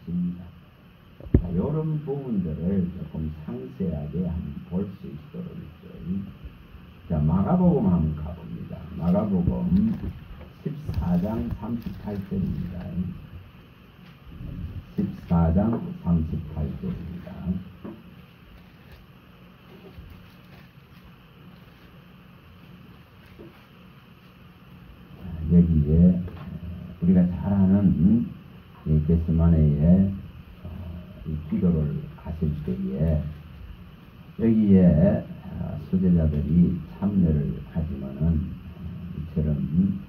것입니다. 자, 이런 부분들을 조금 상세하게 한번 볼 수 있도록 있죠. 자, 마가복음 한번 가봅니다. 마가복음 14장 38절입니다. 14장 38절입니다. 여기에 우리가 잘 아는 이 겟세마네의 기도를 하실 때에 여기에 수제자들이 참여를 하지만은 이처럼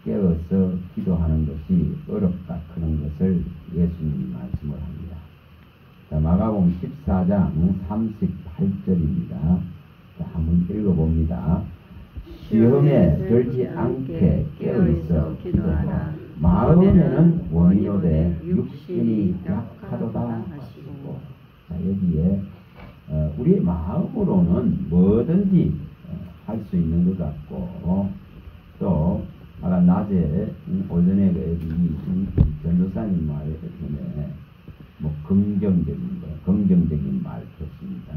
깨어서 기도하는 것이 어렵다 그런 것을 예수님이 말씀을 합니다. 자, 마가복음 14장 38절입니다. 자, 한번 읽어봅니다. 시험에 들지 않게 깨어있어 기도하라. 마음에는 원이로되 육신이 약하도다 하시고. 자, 여기에 우리 마음으로는 뭐든지 할 수 있는 것 같고, 또 아까 낮에 오전에 여기 전도사님 말에 뭐 긍정적인 말 했습니다.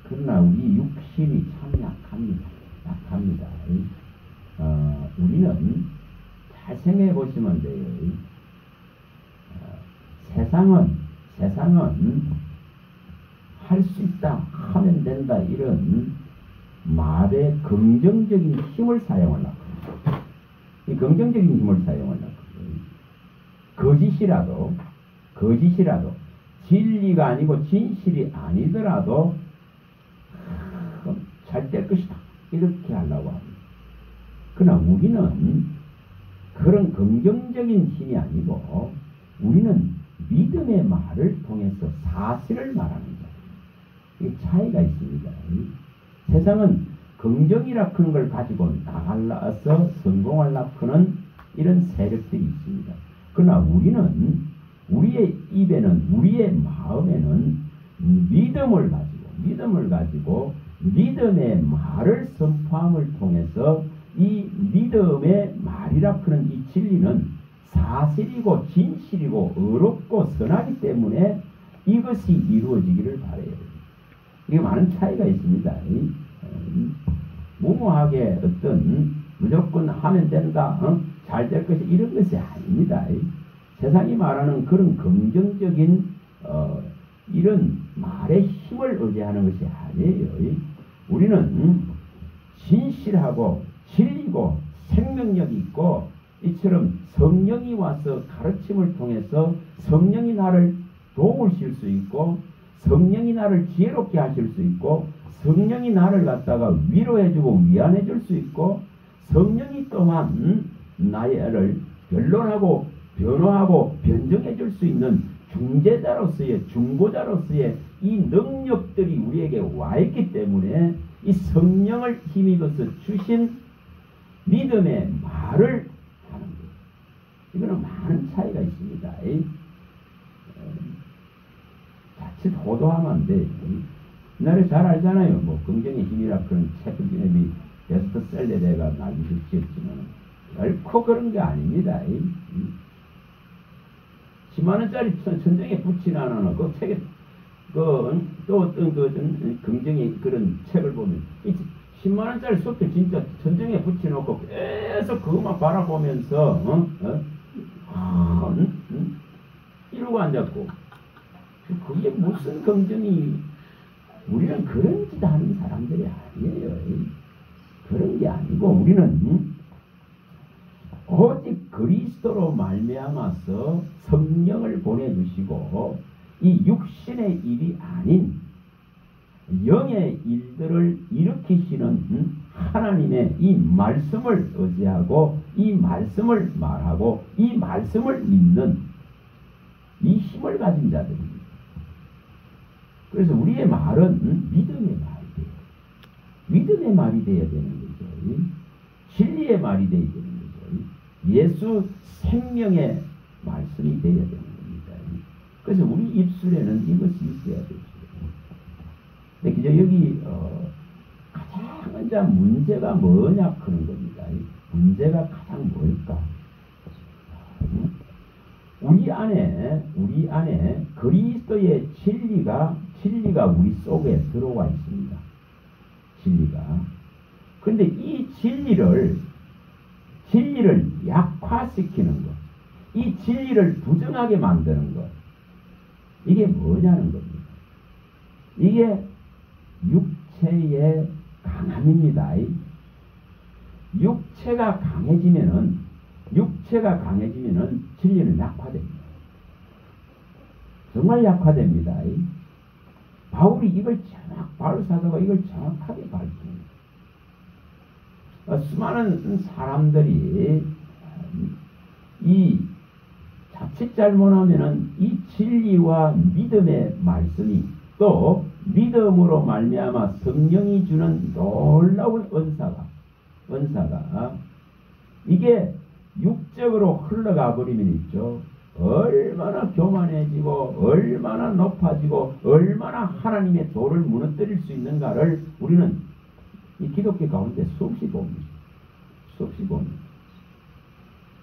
그러나 우리 육신이 참 약합니다. 우리는 잘 생각해 보시면 돼요. 세상은 할 수 있다, 하면 된다, 이런 말에 긍정적인 힘을 사용하려고. 이 긍정적인 힘을 사용하려고. 거짓이라도, 진리가 아니고 진실이 아니더라도, 잘 될 것이다, 이렇게 하려고 합니다. 그러나 우리는 그런 긍정적인 힘이 아니고, 우리는 믿음의 말을 통해서 사실을 말하는 거예요. 이 차이가 있습니다. 세상은 긍정이라 크는 걸 가지고 나갈라서 성공하려 크는 이런 세력들이 있습니다. 그러나 우리는 우리의 입에는, 우리의 마음에는 믿음을 가지고 믿음의 말을 선포함을 통해서 이 믿음의 말이라 크는 이 진리는 사실이고 진실이고 의롭고 선하기 때문에 이것이 이루어지기를 바라요. 이게 많은 차이가 있습니다. 무모하게 어떤 무조건 하면 된다, 잘 될 것이, 이런 것이 아닙니다. 세상이 말하는 그런 긍정적인 이런 말의 힘을 의지하는 것이 아니에요. 우리는 진실하고 진리고 생명력이 있고, 이처럼 성령이 와서 가르침을 통해서 성령이 나를 도우실 수 있고, 성령이 나를 지혜롭게 하실 수 있고, 성령이 나를 갖다가 위로해주고 위안해줄 수 있고, 성령이 또한 나를 변론하고 변호하고 변정해줄 수 있는 중재자로서의, 중보자로서의 이 능력들이 우리에게 와 있기 때문에 이 성령을 힘입어서 주신 믿음의 말을 하는 거예요. 이거는 많은 차이가 있습니다. 자칫 호도하면 안 돼. 옛날에 잘 알잖아요. 뭐 긍정의 힘이라 그런 책을 기념이 베스트셀러가 날리고 지었지만 결코 그런 게 아닙니다. 10만원짜리 천장에 붙이나는 그 책에 또 어떤 긍정의 그런 책을 보면 10만원짜리 소표 진짜 천장에 붙여놓고 계속 그것만 바라보면서 이러고 앉았고, 그게 무슨 긍정이, 우리는 그런 짓 하는 사람들이 아니에요. 그런 게 아니고 우리는 오직 그리스도로 말미암아서 성령을 보내주시고 이 육신의 일이 아닌 영의 일들을 일으키시는 하나님의 이 말씀을 의지하고 이 말씀을 말하고 이 말씀을 믿는 이 힘을 가진 자들입니다. 그래서 우리의 말은 믿음의 말이 돼요. 믿음의 말이 되어야 되는 거죠. 진리의 말이 되어야 되는 거죠. 예수 생명의 말씀이 되어야 되는 겁니다. 그래서 우리 입술에는 이것이 있어야 되죠. 근데 여기 가장 이제 문제가 뭐냐 그런 겁니다. 문제가 가장 뭘까? 우리 안에 그리스도의 진리가 우리 속에 들어와 있습니다. 진리가. 그런데 이 진리를 약화시키는 것, 이 진리를 부정하게 만드는 것, 이게 뭐냐는 겁니다. 이게 육체의 강함입니다. 육체가 강해지면은 진리는 약화됩니다. 정말 약화됩니다. 바울 사도가 이걸 정확하게 밝힙니다. 수많은 사람들이 자칫 잘못하면은 이 진리와 믿음의 말씀이 또 믿음으로 말미암아 성령이 주는 놀라운 은사가 이게 육적으로 흘러가 버리면 있죠. 얼마나 교만해지고 얼마나 높아지고 얼마나 하나님의 도를 무너뜨릴 수 있는가를 우리는 이 기독교 가운데 수없이 봅니다.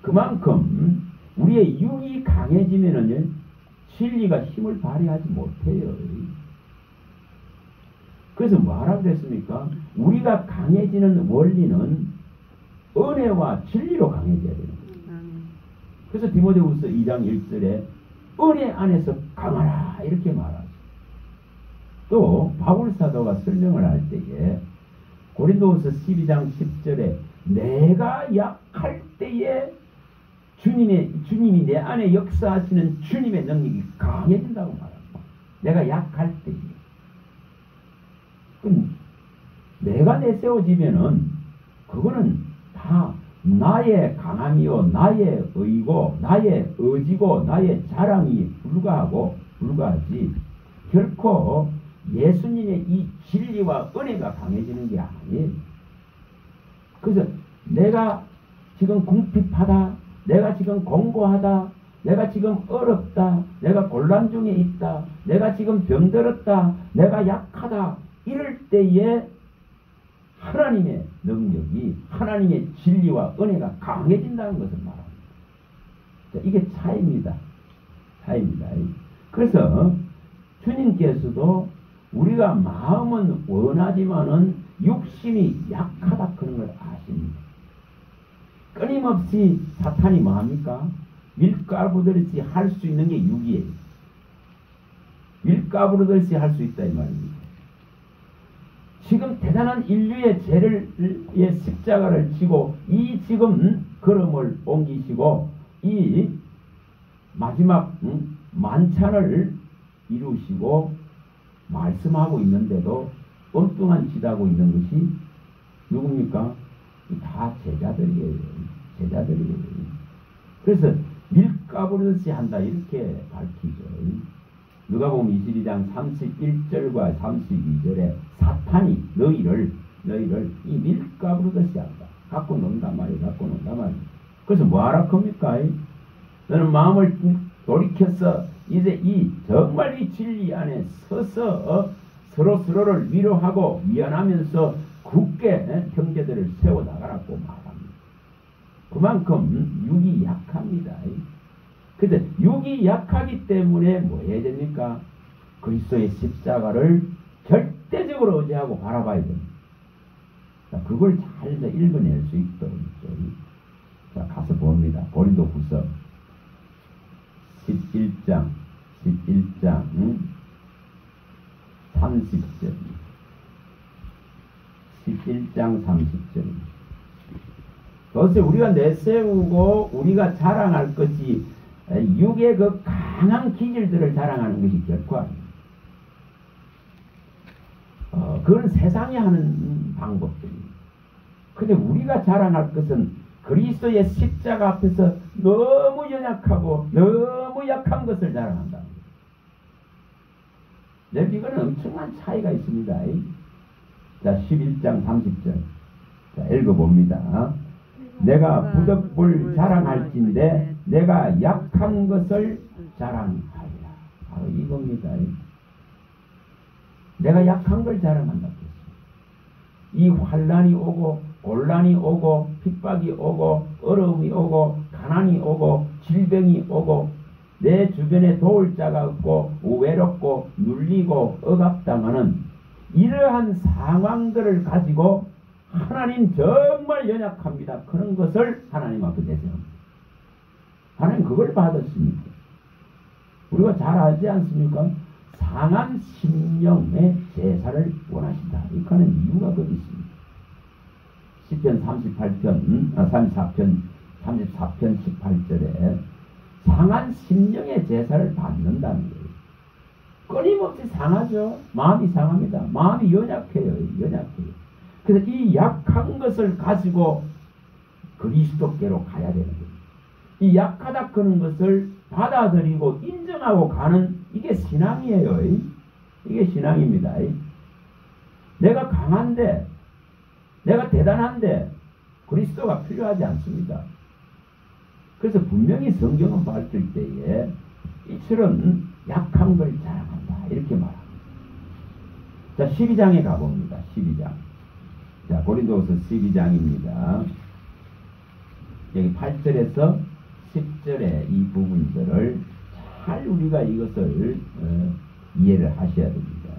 그만큼 우리의 육이 강해지면은 진리가 힘을 발휘하지 못해요. 그래서 뭐하라고 그랬습니까? 우리가 강해지는 원리는 은혜와 진리로 강해져야 되는 거예요. 그래서 디모데후서 2장 1절에 은혜 안에서 강하라 이렇게 말하죠. 또 바울 사도가 설명을 할 때에 고린도후서 12장 10절에 내가 약할 때에 주님이 내 안에 역사하시는 주님의 능력이 강해진다고 말합니다. 내가 약할 때에. 내가 내세워지면은 그거는 다 나의 강함이요, 나의 의고, 나의 의지고, 나의 자랑이 불과하지 결코 예수님의 이 진리와 은혜가 강해지는 게 아니에요. 그래서 내가 지금 궁핍하다, 내가 지금 공고하다, 내가 지금 어렵다, 내가 곤란 중에 있다, 내가 지금 병들었다, 내가 약하다 이럴 때에 하나님의 능력이 하나님의 진리와 은혜가 강해진다는 것을 말합니다. 이게 차이입니다. 그래서 주님께서도 우리가 마음은 원하지만은 육신이 약하다 그런 걸 아십니다. 끊임없이 사탄이 뭐합니까? 밀가부르듯이 할 수 있는 게 육이에요. 밀가부르듯이 할 수 있다 이 말입니다. 지금 대단한 인류의 죄의 십자가를 지고 이 지금 걸음을 옮기시고 이 마지막 만찬을 이루시고 말씀하고 있는데도 엉뚱한 짓 하고 있는 것이 누굽니까? 다 제자들이에요. 그래서 밀가부르듯이 한다 이렇게 밝히죠. 누가복음 22장 31절과 32절에 사탄이 너희를 이 밀가부르듯이 한다. 갖고 논단 말이에요. 그래서 뭐하라 겁니까? 너는 마음을 돌이켜서 이제 정말 이 진리 안에 서서 서로를 위로하고 위안하면서 굳게 형제들을 세워나가라고 말합니다. 그만큼 육이 약합니다. 근데 육이 약하기 때문에 뭐 해야 됩니까? 그리스도의 십자가를 절대적으로 의지하고 바라봐야 됩니다. 그걸 잘 읽어낼 수 있도록. 자, 가서 봅니다. 고린도후서 11장 30절. 11장 30절. 그것을 우리가 내세우고 우리가 자랑할 것이 육의 그 강한 기질들을 자랑하는 것이 결코 아닙니다. 그건 세상이 하는 방법들입니다. 근데 우리가 자랑할 것은 그리스도의 십자가 앞에서 너무 연약하고 너무 약한 것을 자랑한다. 이거는 엄청난 차이가 있습니다. 자, 11장 30절. 자, 읽어봅니다. 내가 부득불 자랑할진대 내가 약한 것을 자랑하리라. 바로 이겁니다. 내가 약한 걸 자랑한다. 이 환난이 오고 곤란이 오고 핍박이 오고 어려움이 오고 가난이 오고 질병이 오고 내 주변에 도울 자가 없고 외롭고 눌리고 억압당하는 이러한 상황들을 가지고 하나님 정말 연약합니다. 그런 것을 하나님 앞에 내세웁니다. 하나님 그걸 받았습니다. 우리가 잘 알지 않습니까? 상한 심령의 제사를 원하신다. 이렇게 하는 이유가 거기 있습니다. 시편 34편 18절에 상한 심령의 제사를 받는다는 거예요. 끊임없이 상하죠. 마음이 상합니다. 마음이 연약해요. 그래서 이 약한 것을 가지고 그리스도께로 가야 되는 거예요. 이 약하다 그런 것을 받아들이고 인정하고 가는 이게 신앙이에요. 이게 신앙입니다. 내가 강한데 내가 대단한데 그리스도가 필요하지 않습니다. 그래서 분명히 성경은 밝힐 때에 이처럼 약한 걸 자랑한다 이렇게 말합니다. 자, 12장에 가봅니다. 12장. 자, 고린도후서 12장입니다. 여기 8절에서 10절의 이 부분들을 잘 우리가 이것을 이해를 하셔야 됩니다.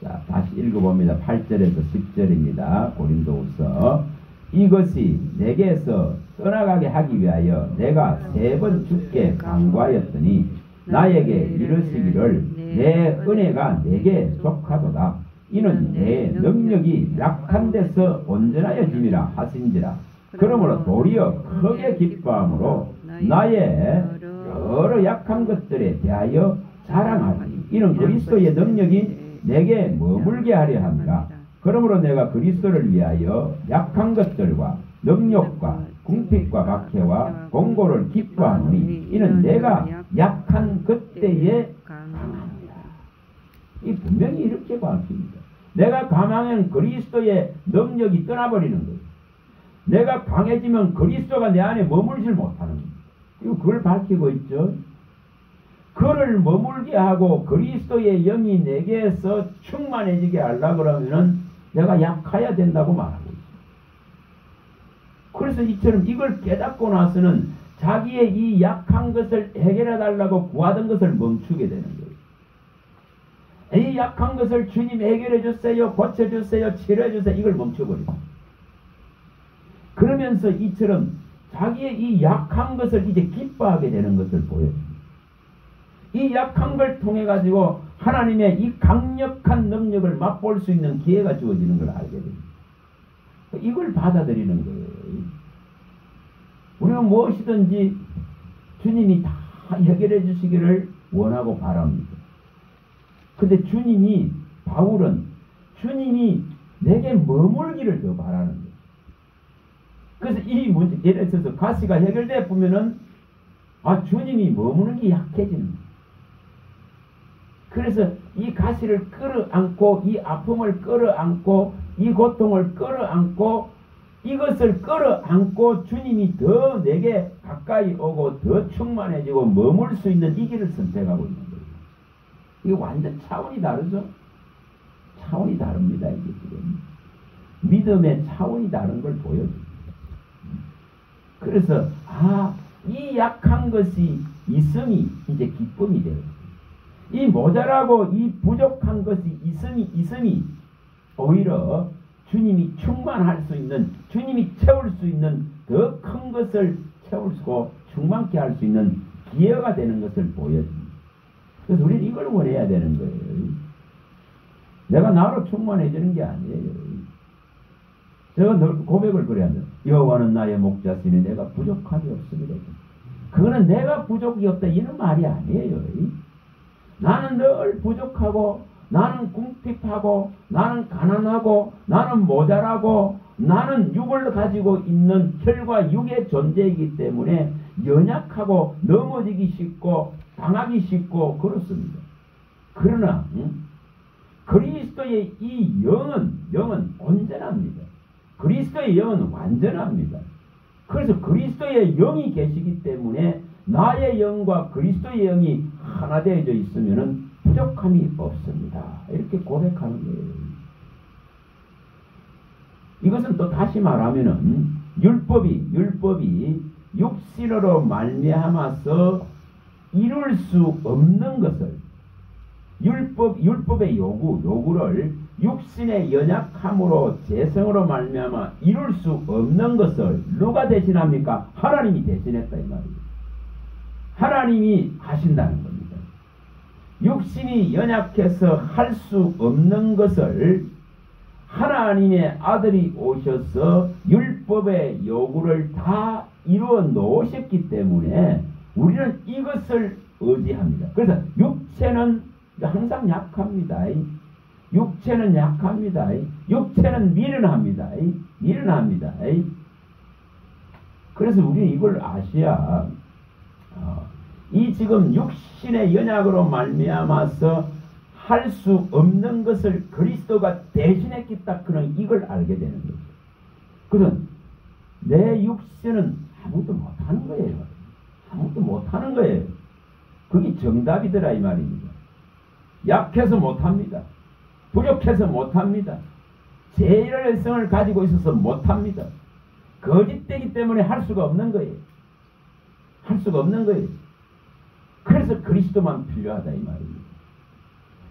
자, 다시 읽어봅니다. 8절에서 10절입니다. 고린도후서. 이것이 내게서 떠나가게 하기 위하여 내가 3번 주께 간구하였더니 나에게 이르시기를 내 은혜가 내게 족하도다. 이는 내 능력이 약한 데서 온전하여짐이라 하신지라. 그러므로 도리어 크게 기뻐함으로 나의 여러 약한 것들에 대하여 자랑하리. 이는 그리스도의 능력이 내게 머물게 하려 함이라. 그러므로 내가 그리스도를 위하여 약한 것들과 능력과 궁핍과 박해와 공고를 기뻐하노니 이는 내가 약한 그때에 강합니다. 이 분명히 이렇게 밝힙니다. 내가 강하면 그리스도의 능력이 떠나버리는 거예요. 내가 강해지면 그리스도가 내 안에 머물질 못하는 거예요. 이거 그걸 밝히고 있죠. 그를 머물게 하고 그리스도의 영이 내게서 충만해지게 하려고 그러면은 내가 약해야 된다고 말하고 있어요. 그래서 이처럼 이걸 깨닫고 나서는 자기의 이 약한 것을 해결해 달라고 구하던 것을 멈추게 되는 거예요. 이 약한 것을 주님 해결해 주세요, 고쳐 주세요, 치료해 주세요. 이걸 멈춰버립니다. 그러면서 이처럼 자기의 이 약한 것을 이제 기뻐하게 되는 것을 보여줍니다. 이 약한 걸 통해 가지고 하나님의 이 강력한 능력을 맛볼 수 있는 기회가 주어지는 걸 알게 됩니다. 이걸 받아들이는 거예요. 우리가 무엇이든지 주님이 다 해결해 주시기를 원하고 바랍니다. 근데 주님이, 바울은 주님이 내게 머물기를 더 바라는 거예요. 그래서 이 문제, 예를 들어서 가시가 해결돼 보면은 주님이 머무는 게 약해지는 거예요. 그래서 이 가시를 끌어안고 이 아픔을 끌어안고 이 고통을 끌어안고 이것을 끌어안고 주님이 더 내게 가까이 오고 더 충만해지고 머물 수 있는 이 길을 선택하고 있는 거예요. 이게 완전 차원이 다르죠? 차원이 다릅니다. 이게 지금 믿음의 차원이 다른 걸 보여줍니다. 그래서 이 약한 것이 있음이 이제 기쁨이 되어요. 이 모자라고 이 부족한 것이 있음이 오히려 주님이 충만할 수 있는, 주님이 채울 수 있는 더 큰 것을 채우고 충만케 할 수 있는 기회가 되는 것을 보여줍니다. 그래서 우리는 이걸 원해야 되는 거예요. 내가 나로 충만해지는 게 아니에요. 제가 늘 고백을 그래야 돼요. 여호와는 나의 목자시니 내가 부족함이 없습니다. 그거는 내가 부족이 없다 이런 말이 아니에요. 나는 늘 부족하고 나는 궁핍하고 나는 가난하고 나는 모자라고 나는 육을 가지고 있는 혈과 육의 존재이기 때문에 연약하고 넘어지기 쉽고 당하기 쉽고 그렇습니다. 그러나 그리스도의 이 영은 온전합니다. 그리스도의 영은 완전합니다. 그래서 그리스도의 영이 계시기 때문에 나의 영과 그리스도의 영이 하나 되어져 있으면 부족함이 없습니다. 이렇게 고백하는 거예요. 이것은 또 다시 말하면은 율법이 육신으로 말미암아서 이룰 수 없는 것을 율법의 요구를 육신의 연약함으로 재성으로 말미암아 이룰 수 없는 것을 누가 대신합니까? 하나님이 대신했다 이 말이에요. 하나님이 하신다는 겁니다. 육신이 연약해서 할 수 없는 것을 하나님의 아들이 오셔서 율법의 요구를 다 이루어 놓으셨기 때문에 우리는 이것을 의지합니다. 그래서 육체는 항상 약합니다. 육체는 약합니다. 육체는 미련합니다. 미련합니다. 그래서 우리 이걸 아셔야 이 지금 육신의 연약으로 말미암아서 할 수 없는 것을 그리스도가 대신했기 때문에 이걸 알게 되는 거죠. 그래서 내 육신은 아무것도 못하는 거예요. 아무것도 못하는 거예요. 그게 정답이더라 이 말입니다. 약해서 못합니다. 부족해서 못합니다. 제일의 성을 가지고 있어서 못합니다. 거짓되기 때문에 할 수가 없는 거예요. 할 수가 없는 거예요. 그래서 그리스도만 필요하다 이 말입니다.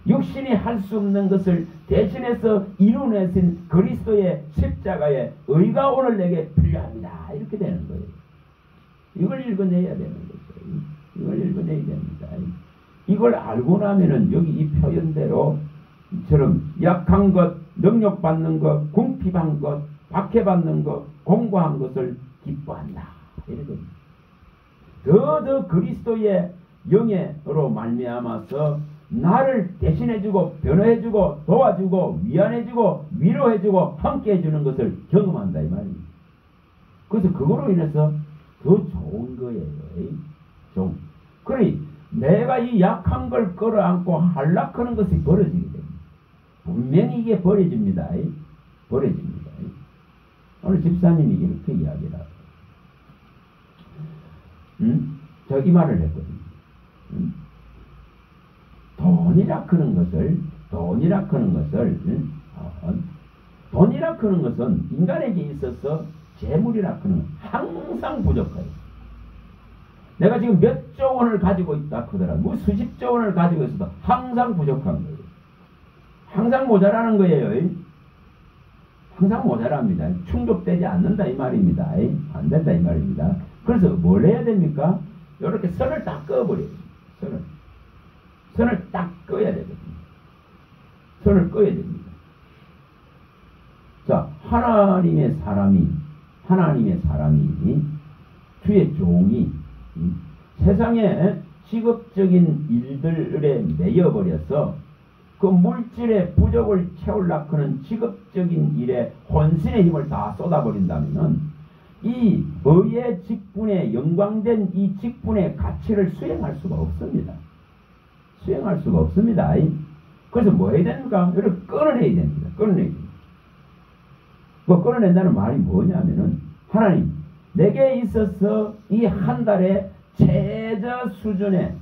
육신이 할 수 없는 것을 대신해서 이루어내신 그리스도의 십자가의 의가 오늘 내게 필요합니다. 이렇게 되는 거예요. 이걸 읽어내야 되는 거죠. 이걸 읽어내야 됩니다. 이걸 알고 나면은 여기 이 표현대로 이처럼 약한 것, 능력받는 것, 궁핍한 것, 박해받는 것, 공고한 것을 기뻐한다. 이렇게 더 그리스도의 영예로 말미암아서 나를 대신해주고 변호해주고 도와주고 위안해주고 위로해주고 함께해주는 것을 경험한다 이 말입니다. 그래서 그거로 인해서 더 좋은 거예요. 좀. 그러니 내가 이 약한 걸 끌어안고 한락하는 것이 벌어지게 됩니다. 분명히 이게 벌어집니다. 벌어집니다. 오늘 집사님이 이렇게 이야기를 하고 저 이 말을 했거든요. 돈이라 크는 것을 인간에게 있어서 재물이라 크는 건 항상 부족해요. 내가 지금 몇 조 원을 가지고 있다 하더라도 뭐 수십조 원을 가지고 있어도 항상 부족한 거예요. 항상 모자라는 거예요. 항상 모자랍니다. 충족되지 않는다 이 말입니다. 안 된다 이 말입니다. 그래서 뭘 해야 됩니까? 이렇게 선을 딱 꺼버려요. 선을 딱 꺼야 되거든요. 선을 꺼야 됩니다. 자, 하나님의 사람이 주의 종이 세상에 직업적인 일들에 매여버려서 그 물질의 부족을 채우려고 하는 직업적인 일에 혼신의 힘을 다 쏟아버린다면 이 의의 직분에 영광된 이 직분의 가치를 수행할 수가 없습니다. 수행할 수가 없습니다. 그래서 뭐 해야 됩니까? 이렇게 끊어내야 됩니다. 끊어내야 됩니다. 뭐 끊어낸다는 말이 뭐냐면은 하나님 내게 있어서 이 한 달에 최저 수준의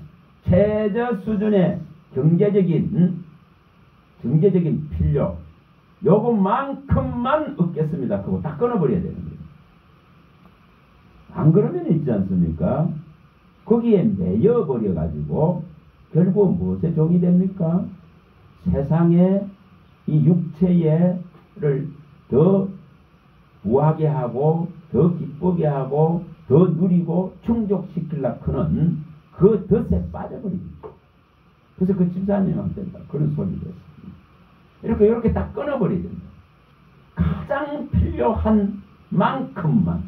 경제적인 필요 요것만큼만 얻겠습니다. 그거 다 끊어버려야 되는 거예요. 안 그러면 있지 않습니까? 거기에 매여버려 가지고 결국 무엇의 종이 됩니까? 세상에 이 육체를 더 부하게 하고 더 기쁘게 하고 더 누리고 충족시키려고 하는 그 덫에 빠져버립니다. 그래서 그 집사님한테 그런 소리를 했습니다. 이렇게 딱 끊어버려야 됩니다. 가장 필요한 만큼만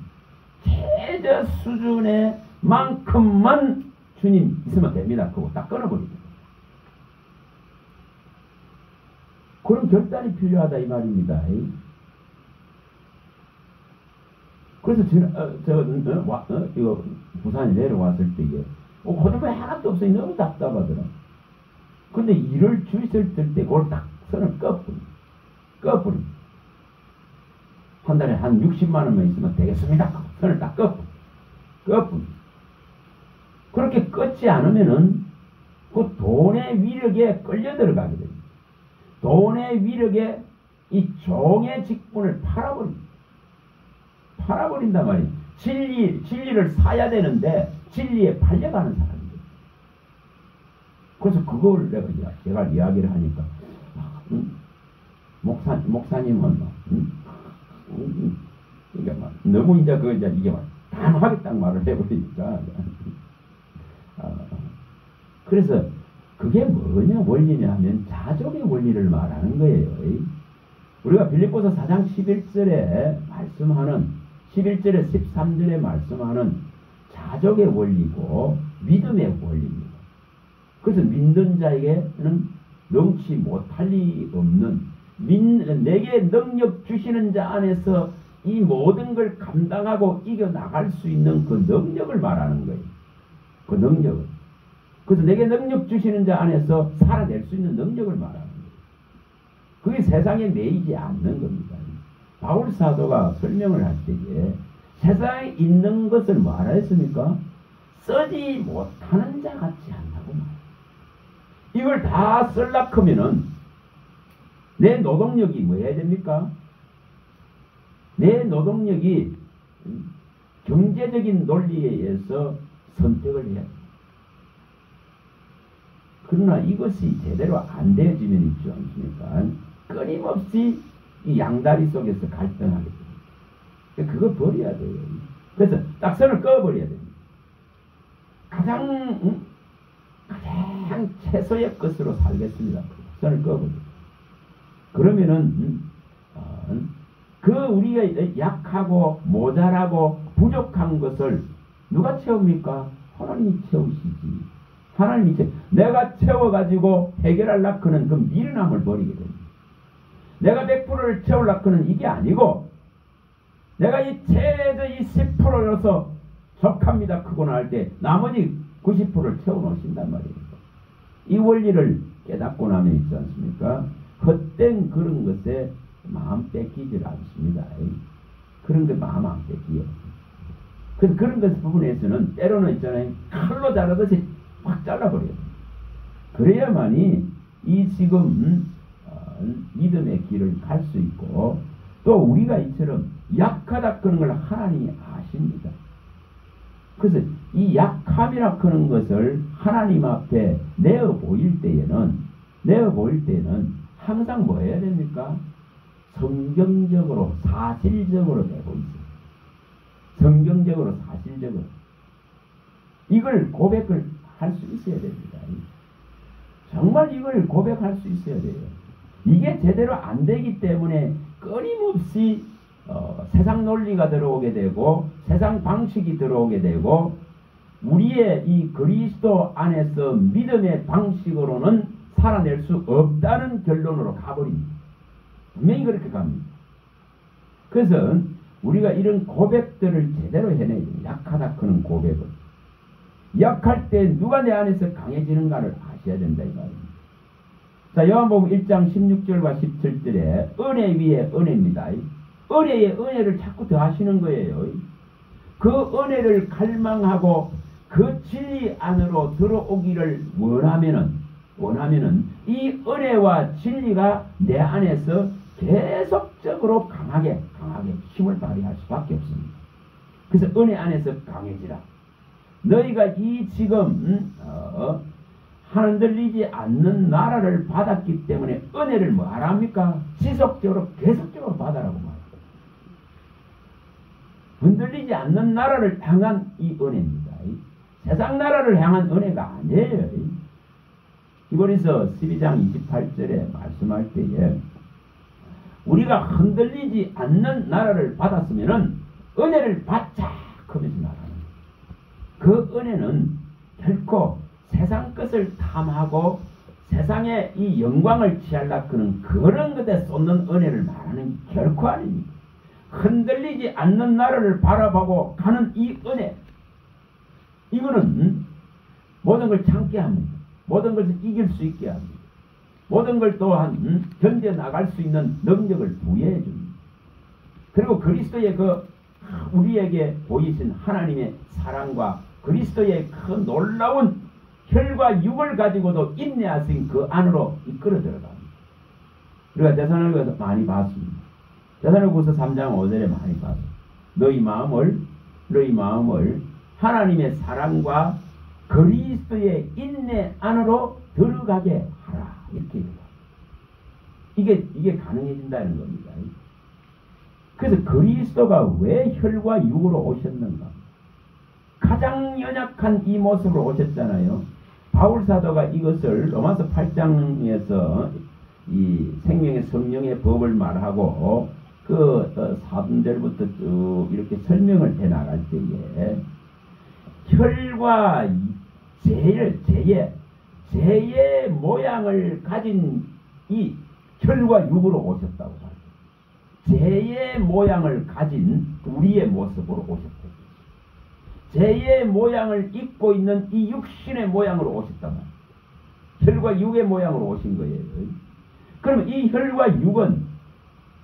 최저 수준의 만큼만 주님 있으면 됩니다. 그거 딱 끊어버립니다. 그런 결단이 필요하다 이 말입니다. 그래서 이거 부산에 내려왔을 때 이게 고정관이 하나도 없어요. 너무 답답하더라. 근데 일을 주있을 때 그걸 딱 선을 꺼버려. 한 달에 한 60만 원만 있으면 되겠습니다. 선을 딱 꺼버려. 그렇게 끊지 않으면은 그 돈의 위력에 끌려 들어가게 됩니다. 돈의 위력에 이 종의 직분을 팔아버린단 말이에요. 진리를 사야 되는데 진리에 팔려가는 사람입니다. 그래서 그걸 제가 이야기를 하니까 목사님은 막 이게 막 너무 이제 이게 막 단호하게 딱 말을 해버리니까 그래서 그게 뭐냐 원리냐 하면 자족의 원리를 말하는 거예요. 우리가 빌립보서 4장 11절에 말씀하는 11절에 13절에 말씀하는 자족의 원리고 믿음의 원리입니다. 그래서 믿는 자에게는 능치 못할 리 없는 내게 능력 주시는 자 안에서 이 모든 걸 감당하고 이겨나갈 수 있는 그 능력을 말하는 거예요. 그 능력을. 그래서 내게 능력 주시는 자 안에서 살아낼 수 있는 능력을 말하는 거예요. 그게 세상에 매이지 않는 겁니다. 바울 사도가 설명을 할 때에 세상에 있는 것을 뭐하라 했습니까? 쓰지 못하는 자 같지 않다고 말해요. 이걸 다 쓸라고 하면은 내 노동력이 뭐 해야 됩니까? 내 노동력이 경제적인 논리에 의해서 선택을 해야 됩니다. 그러나 이것이 제대로 안 되어지면 있지 않습니까? 끊임없이 이 양다리 속에서 갈등하게 됩니다. 그거 버려야 돼요. 그래서 딱 선을 꺼버려야 됩니다. 가장 최소의 것으로 살겠습니다. 선을 꺼버려요. 그러면은 그 우리가 약하고 모자라고 부족한 것을 누가 채웁니까? 하나님이 채우시지. 하나님이 내가 채워가지고 해결하려고 하는 그 미련함을 버리게 됩니다. 내가 100%를 채우려고 하는 이게 아니고 내가 이 최저 이 10%로서 적합니다 크고 날 때 나머지 90%를 채워놓으신단 말이에요. 이 원리를 깨닫고 나면 있지 않습니까? 헛된 그런 것에 마음 뺏기질 않습니다. 그런 게 마음 안 뺏기요. 그래서 그런 것 부분에서는 때로는 있잖아요. 칼로 자르듯이 확 잘라버려요. 그래야만이 이 지금 믿음의 길을 갈 수 있고 또 우리가 이처럼 약하다 그런 걸 하나님이 아십니다. 그래서 이 약함이라 그런 것을 하나님 앞에 내어 보일 때에는 항상 뭐 해야 됩니까? 성경적으로 사실적으로 내고 있어요. 성경적으로 사실적으로 이걸 고백을 할 수 있어야 됩니다. 정말 이걸 고백할 수 있어야 돼요. 이게 제대로 안 되기 때문에 끊임없이 세상 논리가 들어오게 되고 세상 방식이 들어오게 되고 우리의 이 그리스도 안에서 믿음의 방식으로는 살아낼 수 없다는 결론으로 가버립니다. 분명히 그렇게 갑니다. 그래서 우리가 이런 고백들을 제대로 해내야 됩니다. 약하다 그런 고백을. 약할 때 누가 내 안에서 강해지는가를 아셔야 된다 이 말입니다. 자, 요한복음 1장 16절과 17절에 은혜 위에 은혜입니다. 은혜에 은혜를 자꾸 더하시는 거예요. 그 은혜를 갈망하고 그 진리 안으로 들어오기를 원하면은 이 은혜와 진리가 내 안에서 계속적으로 강하게 힘을 발휘할 수밖에 없습니다. 그래서 은혜 안에서 강해지라. 너희가 이 지금 흔들리지 않는 나라를 받았기 때문에 은혜를 뭐 하랍니까? 지속적으로 계속적으로 받아라고 말합니다. 흔들리지 않는 나라를 향한 이 은혜입니다. 세상 나라를 향한 은혜가 아니에요. 히브리서 12장 28절에 말씀할 때에 우리가 흔들리지 않는 나라를 받았으면은 은혜를 받자 하면서 말합니다. 그 은혜는 결코 세상 것을 탐하고 세상의 이 영광을 취하려고 하는 그런 것에 쏟는 은혜를 말하는 게 결코 아닙니다. 흔들리지 않는 나라를 바라보고 가는 이 은혜, 이거는 모든 걸 참게 합니다. 모든 것을 이길 수 있게 합니다. 모든 걸 또한 견뎌나갈 수 있는 능력을 부여해 줍니다. 그리고 그리스도의 우리에게 보이신 하나님의 사랑과 그리스도의 그 놀라운 혈과 육을 가지고도 인내하신 그 안으로 이끌어 들어갑니다. 우리가 데살로니가서 많이 봤습니다. 데살로니가서 3장 5절에 많이 봤습니다. 너희 마음을 하나님의 사랑과 그리스도의 인내 안으로 들어가게 하라. 이렇게 해요. 이게 가능해진다는 겁니다. 그래서 그리스도가 왜 혈과 육으로 오셨는가? 가장 연약한 이 모습으로 오셨잖아요. 바울 사도가 이것을 로마서 8장에서 이 생명의 성령의 법을 말하고 그 4분절부터 쭉 이렇게 설명을 해 나갈 때에 혈과 죄의 모양을 가진 이 혈과 육으로 오셨다고 말해요. 죄의 모양을 가진 우리의 모습으로 오셨고, 죄의 모양을 입고 있는 이 육신의 모양으로 오셨단 말이에요. 혈과 육의 모양으로 오신 거예요. 그러면 이 혈과 육은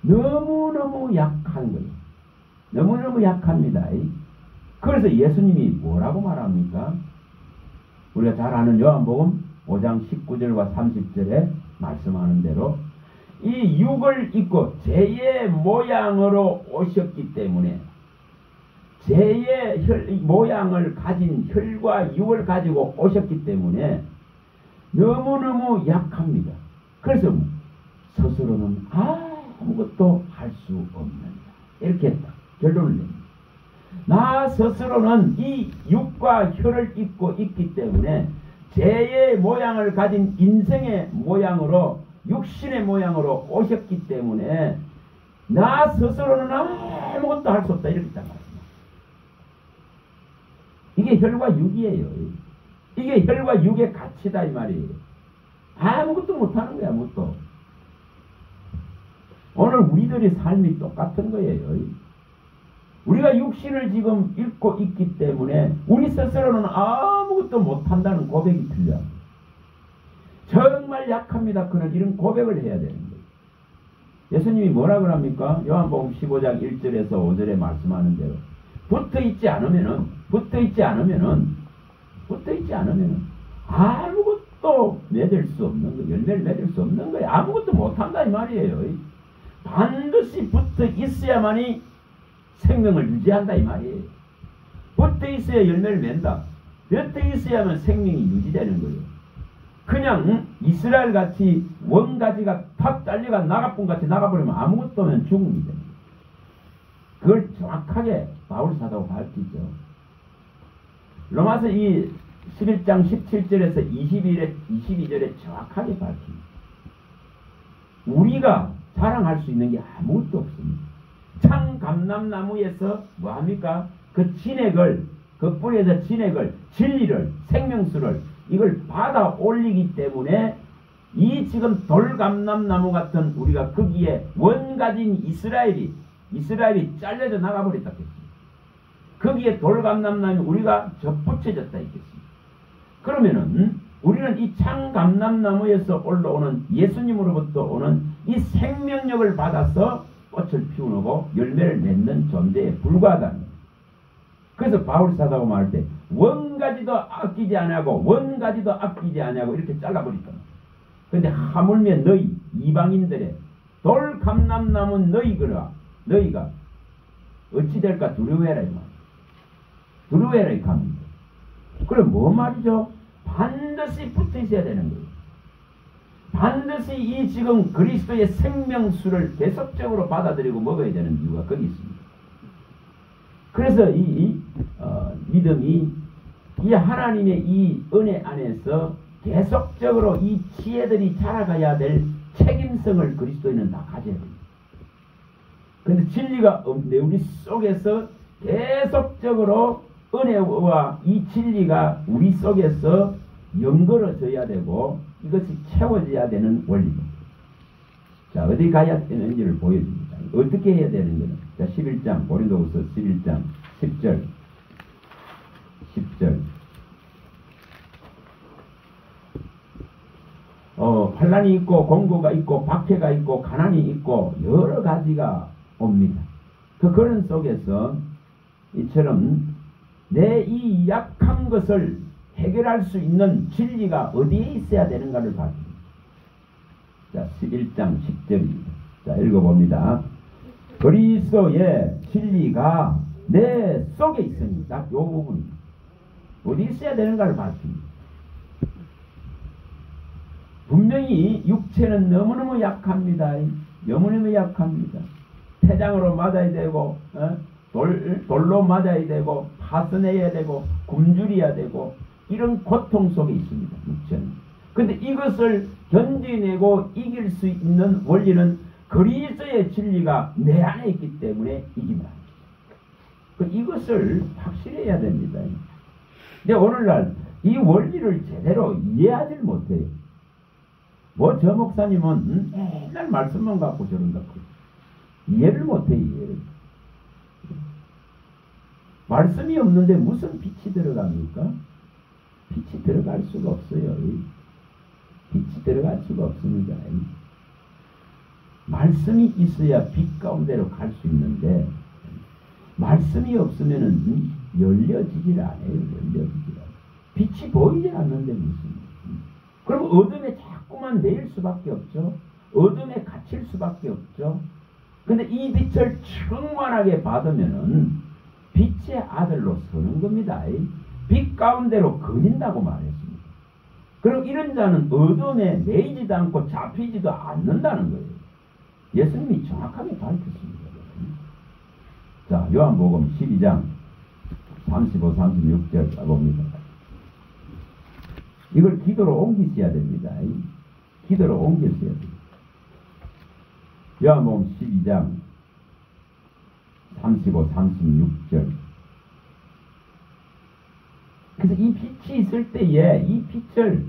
너무너무 약한 거예요. 너무너무 약합니다. 그래서 예수님이 뭐라고 말합니까? 우리가 잘 아는 요한복음 5장 19절과 30절에 말씀하는 대로 이 육을 입고 죄의 모양으로 오셨기 때문에 죄의 모양을 가진 혈과 육을 가지고 오셨기 때문에 너무너무 약합니다. 그래서 스스로는 아무것도 할 수 없는다. 이렇게 결론을 냅니다. 나 스스로는 이 육과 혈을 입고 있기 때문에 죄의 모양을 가진 인생의 모양으로 육신의 모양으로 오셨기 때문에 나 스스로는 아무것도 할 수 없다. 이렇게 딱 말씀합니다. 이게 혈과 육이에요. 이게 혈과 육의 가치다 이 말이에요. 아무것도 못하는 거야. 아무것도. 오늘 우리들의 삶이 똑같은 거예요. 우리가 육신을 지금 입고 있기 때문에 우리 스스로는 아무것도 못한다는 고백이 필요합니다. 정말 약합니다. 그런 이런 고백을 해야 되는 거예요. 예수님이 뭐라고 합니까? 요한복음 15장 1절에서 5절에 말씀하는 대로 붙어있지 않으면은 아무것도 맺을 수 없는 거예요. 열매를 맺을 수 없는 거예요. 아무것도 못한다 이 말이에요. 반드시 붙어 있어야만이 생명을 유지한다 이 말이에요. 붙어 있어야 열매를 맺는다. 붙어 있어야만 생명이 유지되는 거예요. 그냥 이스라엘 같이 원가지가 탁 잘려가 나가뿐 같이 나가버리면 아무것도 없는 죽음이 됩니다. 그걸 정확하게 바울 사도가 밝히죠. 로마서 이 11장 17절에서 22절에 정확하게 밝힙니다. 우리가 자랑할 수 있는 게 아무것도 없습니다. 참감람나무에서 뭐합니까? 그 진액을, 그 뿌리에서 진액을, 진리를, 생명수를 이걸 받아 올리기 때문에 이 지금 돌감람나무 같은 우리가 거기에 원가진 이스라엘이 잘려져 나가버렸다 했습니다. 거기에 돌감람나무 우리가 접붙여졌다 했겠습니다. 그러면은 우리는 이 참감람나무에서 올라오는 예수님으로부터 오는 이 생명력을 받아서 꽃을 피우고 열매를 맺는 존재에 불과하다는 거예요. 그래서 바울 사도가 말할 때 원가지도 아끼지 아니하고 이렇게 잘라버렸다. 그런데 하물며 너희 이방인들의 돌감람나무 너희가 어찌 될까 두려워해라 이 말. 두려워해라 이 갑니다. 그럼 뭐 말이죠? 반드시 붙어 있어야 되는 거예요. 반드시 이 지금 그리스도의 생명수를 계속적으로 받아들이고 먹어야 되는 이유가 거기 있습니다. 그래서 이 믿음이 이 하나님의 이 은혜 안에서 계속적으로 이 지혜들이 자라가야 될 책임성을 그리스도인은 다 가져야 됩니다. 그런데 진리가 없는데 우리 속에서 계속적으로 은혜와 이 진리가 우리 속에서 연결어져야 되고 이것이 채워져야 되는 원리입니다. 자, 어디 가야 되는지를 보여줍니다. 어떻게 해야 되는지는 자, 11장 고린도후서 11장 10절 환난이 있고 공고가 있고 박해가 있고 가난이 있고 여러 가지가 옵니다. 그런 속에서 이처럼 내 이 약한 것을 해결할 수 있는 진리가 어디에 있어야 되는가를 밝힙니다. 자, 11장 10절입니다. 자, 읽어봅니다. 그리스도의 진리가 내 속에 있습니다. 요 부분입니다. 어디 있어야 되는가를 밝힙니다. 분명히 육체는 너무너무 약합니다. 너무너무 약합니다. 태장으로 맞아야 되고 돌로 맞아야 되고 파선해야 되고 굶주려야 되고 이런 고통 속에 있습니다. 육체는. 근데 이것을 견디내고 이길 수 있는 원리는 그리스도의 진리가 내 안에 있기 때문에 이깁니다. 이것을 확실해야 됩니다. 근데 오늘날 이 원리를 제대로 이해하지 못해요. 뭐 저 목사님은 맨날 말씀만 갖고 저런다. 이해를 못해. 이해를. 말씀이 없는데 무슨 빛이 들어갑니까? 빛이 들어갈 수가 없어요. 빛이 들어갈 수가 없습니다. 말씀이 있어야 빛 가운데로 갈 수 있는데 말씀이 없으면은 열려지질 않아요. 열려지질 않아요. 빛이 보이지 않는데 무슨. 그럼 어둠에 자꾸만 내일 수밖에 없죠. 어둠에 갇힐 수밖에 없죠. 근데 이 빛을 충만하게 받으면은 빛의 아들로 서는 겁니다. 빛 가운데로 거닌다고 말했습니다. 그럼 이런 자는 어둠에 매이지도 않고 잡히지도 않는다는 거예요. 예수님이 정확하게 밝혔습니다. 자, 요한복음 12장 35, 36절 가봅니다. 이걸 기도로 옮기셔야 됩니다. 기도로 옮기셔야 됩니다. 요한복음 12장 35, 36절. 그래서 이 빛이 있을 때에 이 빛을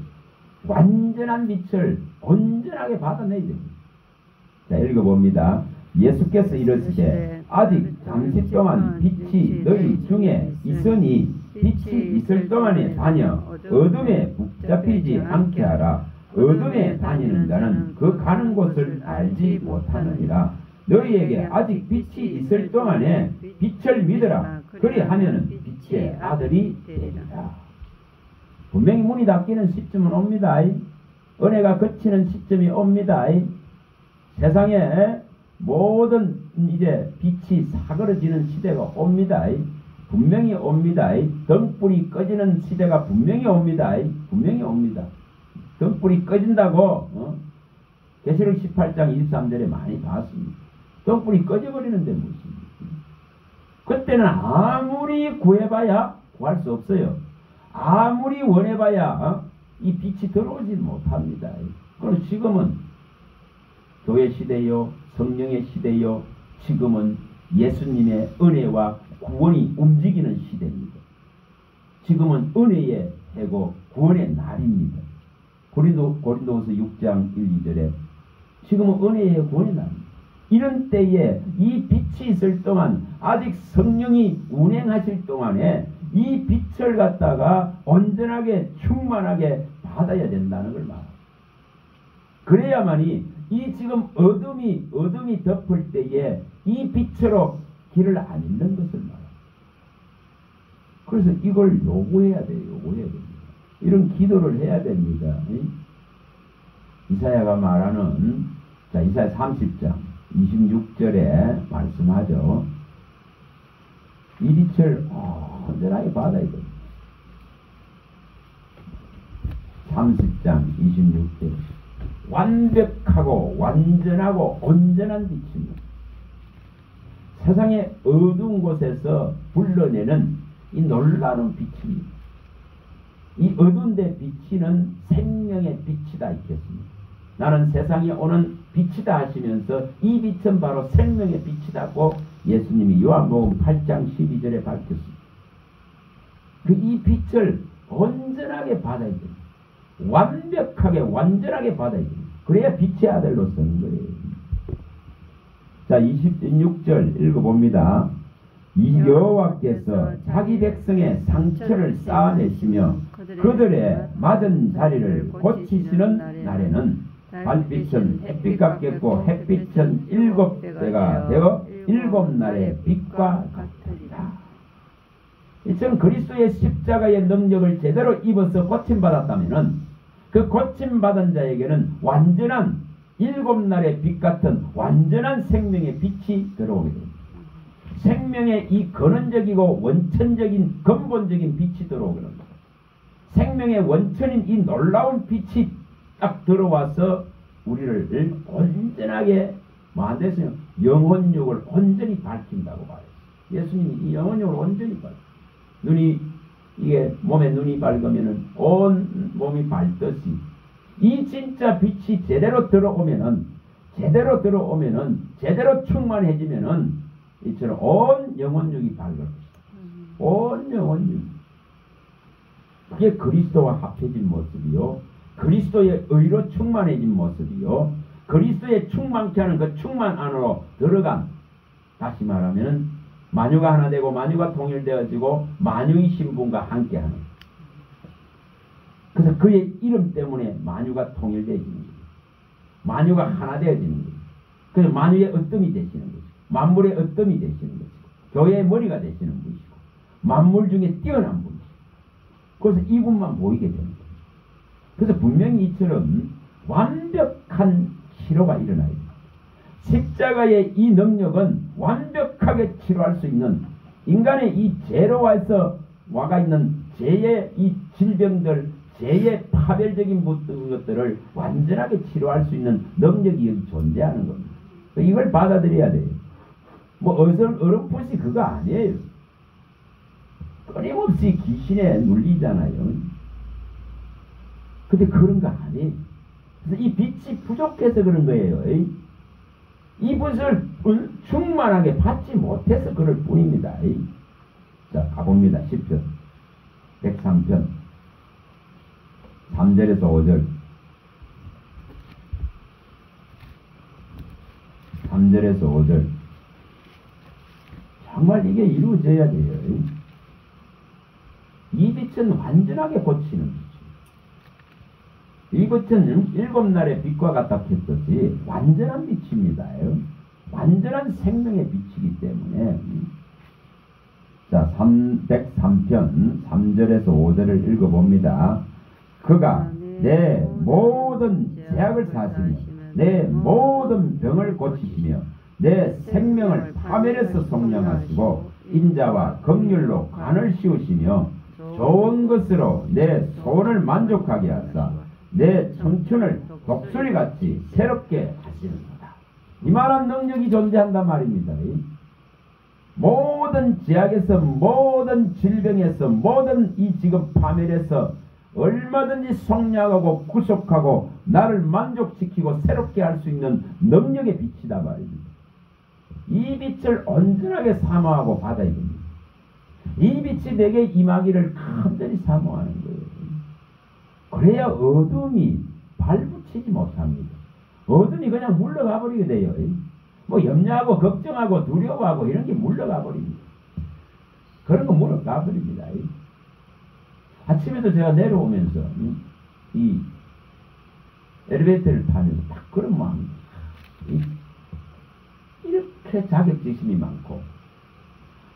완전한 빛을 온전하게 받아내야 됩니다. 자, 읽어봅니다. 예수께서 이르시되 아직 잠시 동안 빛이 너희 중에 있으니 빛이 있을 동안에 다녀 어둠에 붙잡히지 않게 하라. 어둠에 다니는 자는 그 가는 곳을 알지 못하느니라. 너희에게 아직 빛이 있을 동안에 빛을 믿으라. 그리하면은 빛의 아들이 되리라. 분명히 문이 닫히는 시점은 옵니다. 은혜가 그치는 시점이 옵니다. 세상에 모든 이제 빛이 사그러지는 시대가 옵니다. 분명히 옵니다. 등불이 꺼지는 시대가 분명히 옵니다. 분명히 옵니다. 등불이 꺼진다고 계시록 18장 23절에 많이 봤습니다. 등불이 꺼져버리는데 무슨 그때는 아무리 구해봐야 구할 수 없어요. 아무리 원해봐야 이 빛이 들어오지 못합니다. 그럼 지금은 교회 시대요, 성령의 시대요, 지금은 예수님의 은혜와 구원이 움직이는 시대입니다. 지금은 은혜의 해고 구원의 날입니다. 고린도후서 6장 1, 2절에 지금은 은혜의 구원의 날입니다. 이런 때에 이 빛이 있을 동안 아직 성령이 운행하실 동안에 이 빛을 갖다가 온전하게 충만하게 받아야 된다는 걸 말합니다. 그래야만이 이 지금 어둠이 덮을 때에 이 빛으로 길을 안 잃는 것을 말합니다. 그래서 이걸 요구해야 돼요. 요구해야 됩니다. 이런 기도를 해야 됩니다. 이사야가 말하는 이사야 30장 26절에 말씀하죠. 이 빛을 온전하게 받아야 됩니다. 30장 26절 완벽하고 완전하고 온전한 빛입니다. 세상의 어두운 곳에서 불러내는 이 놀라운 빛입니다. 이 어두운 데 비치는 생명의 빛이다 있겠습니다. 나는 세상에 오는 빛이다 하시면서 이 빛은 바로 생명의 빛이다고 예수님이 요한복음 8장 12절에 밝혔습니다. 이 빛을 온전하게 받아야 됩니다. 완벽하게 완전하게 받아야 됩니다. 그래야 빛의 아들로 서는 거예요. 자, 26절 읽어봅니다. 여호와께서 자기 백성의 상처를 쌓아내시며 그들의 맞은 자리를 고치시는 날에는 달빛은 햇빛 같겠고 햇빛은 7배가 되어 7날의 빛과 같으리라. 이처럼 그리스도의 십자가의 능력을 제대로 입어서 고침받았다면 그 고침받은 자에게는 완전한 7날의 빛 같은 완전한 생명의 빛이 들어오게 됩니다. 생명의 이 근원적이고 원천적인 근본적인 빛이 들어오는 거예요. 생명의 원천인 이 놀라운 빛이 딱 들어와서 우리를 온전하게 만들어서 영혼력을 온전히 밝힌다고 봐요. 예수님이 이 영혼력을 온전히 밝혀. 이게 몸에 눈이 밝으면은 온 몸이 밝듯이 이 진짜 빛이 제대로 들어오면은 제대로 충만해지면은 이처럼 온 영혼력이 밝을 것이다. 온 영혼력. 그게 그리스도와 합해진 모습이요. 그리스도의 의로 충만해진 모습이요. 그리스도의 충만케 하는 그 충만 안으로 들어간, 다시 말하면 만유가 하나 되고 만유가 통일되어지고 만유의 신분과 함께하는. 그래서 그의 이름 때문에 만유가 통일되어지는 거예요. 만유가 하나 되어지는 거예요. 그래서 만유의 어뜸이 되시는 거죠. 만물의 어뜸이 되시는 거죠. 교회의 머리가 되시는 분이시고 만물 중에 뛰어난 분이시고, 그래서 이분만 보이게 됩니다. 그래서 분명히 이처럼 완벽한 치료가 일어나야 됩니다. 십자가의 이 능력은 완벽하게 치료할 수 있는, 인간의 이 죄로와서 와가 있는 죄의 이 질병들, 죄의 파멸적인 것들을 완전하게 치료할 수 있는 능력이 여기 존재하는 겁니다. 이걸 받아들여야 돼요. 뭐 어렴풋이 그거 아니에요. 끊임없이 귀신에 눌리잖아요. 근데 그런 거 아니에요. 그래서 이 빛이 부족해서 그런 거예요. 이 빛을 충만하게 받지 못해서 그럴 뿐입니다. 자, 가봅니다. 10편 103편 3절에서 5절 3절에서 5절 정말 이게 이루어져야 돼요. 이 빛은 완전하게 고치는 빛이에요. 이 빛은 7날의 빛과 같다 했듯이 완전한 빛입니다. 완전한 생명의 빛이기 때문에. 자, 103편 3절에서 5절을 읽어봅니다. 그가 내 모든 죄악을 사시며 내 모든 병을 고치시며 내 생명을 파멸에서 속량하시고 인자와 긍휼로 관을 씌우시며 좋은 것으로 내 소원을 만족하게 하사 내 청춘을 독수리같이 새롭게 하시는구나. 이만한 능력이 존재한단 말입니다. 모든 죄악에서, 모든 질병에서, 모든 이 지금 파멸에서 얼마든지 속량하고 구속하고 나를 만족시키고 새롭게 할 수 있는 능력의 빛이다 말입니다. 이 빛을 온전하게 사모하고 받아야 됩니다. 이 빛이 내게 임하기를 간절히 사모하는 거예요. 그래야 어둠이 발붙이지 못합니다. 어둠이 그냥 물러가 버리게 돼요. 뭐 염려하고 걱정하고 두려워하고 이런 게 물러가 버립니다. 그런 거 물러가 버립니다. 아침에도 제가 내려오면서 이 엘리베이터를 타면서 딱 그런 마음입니다. 이렇게 자격지심이 많고,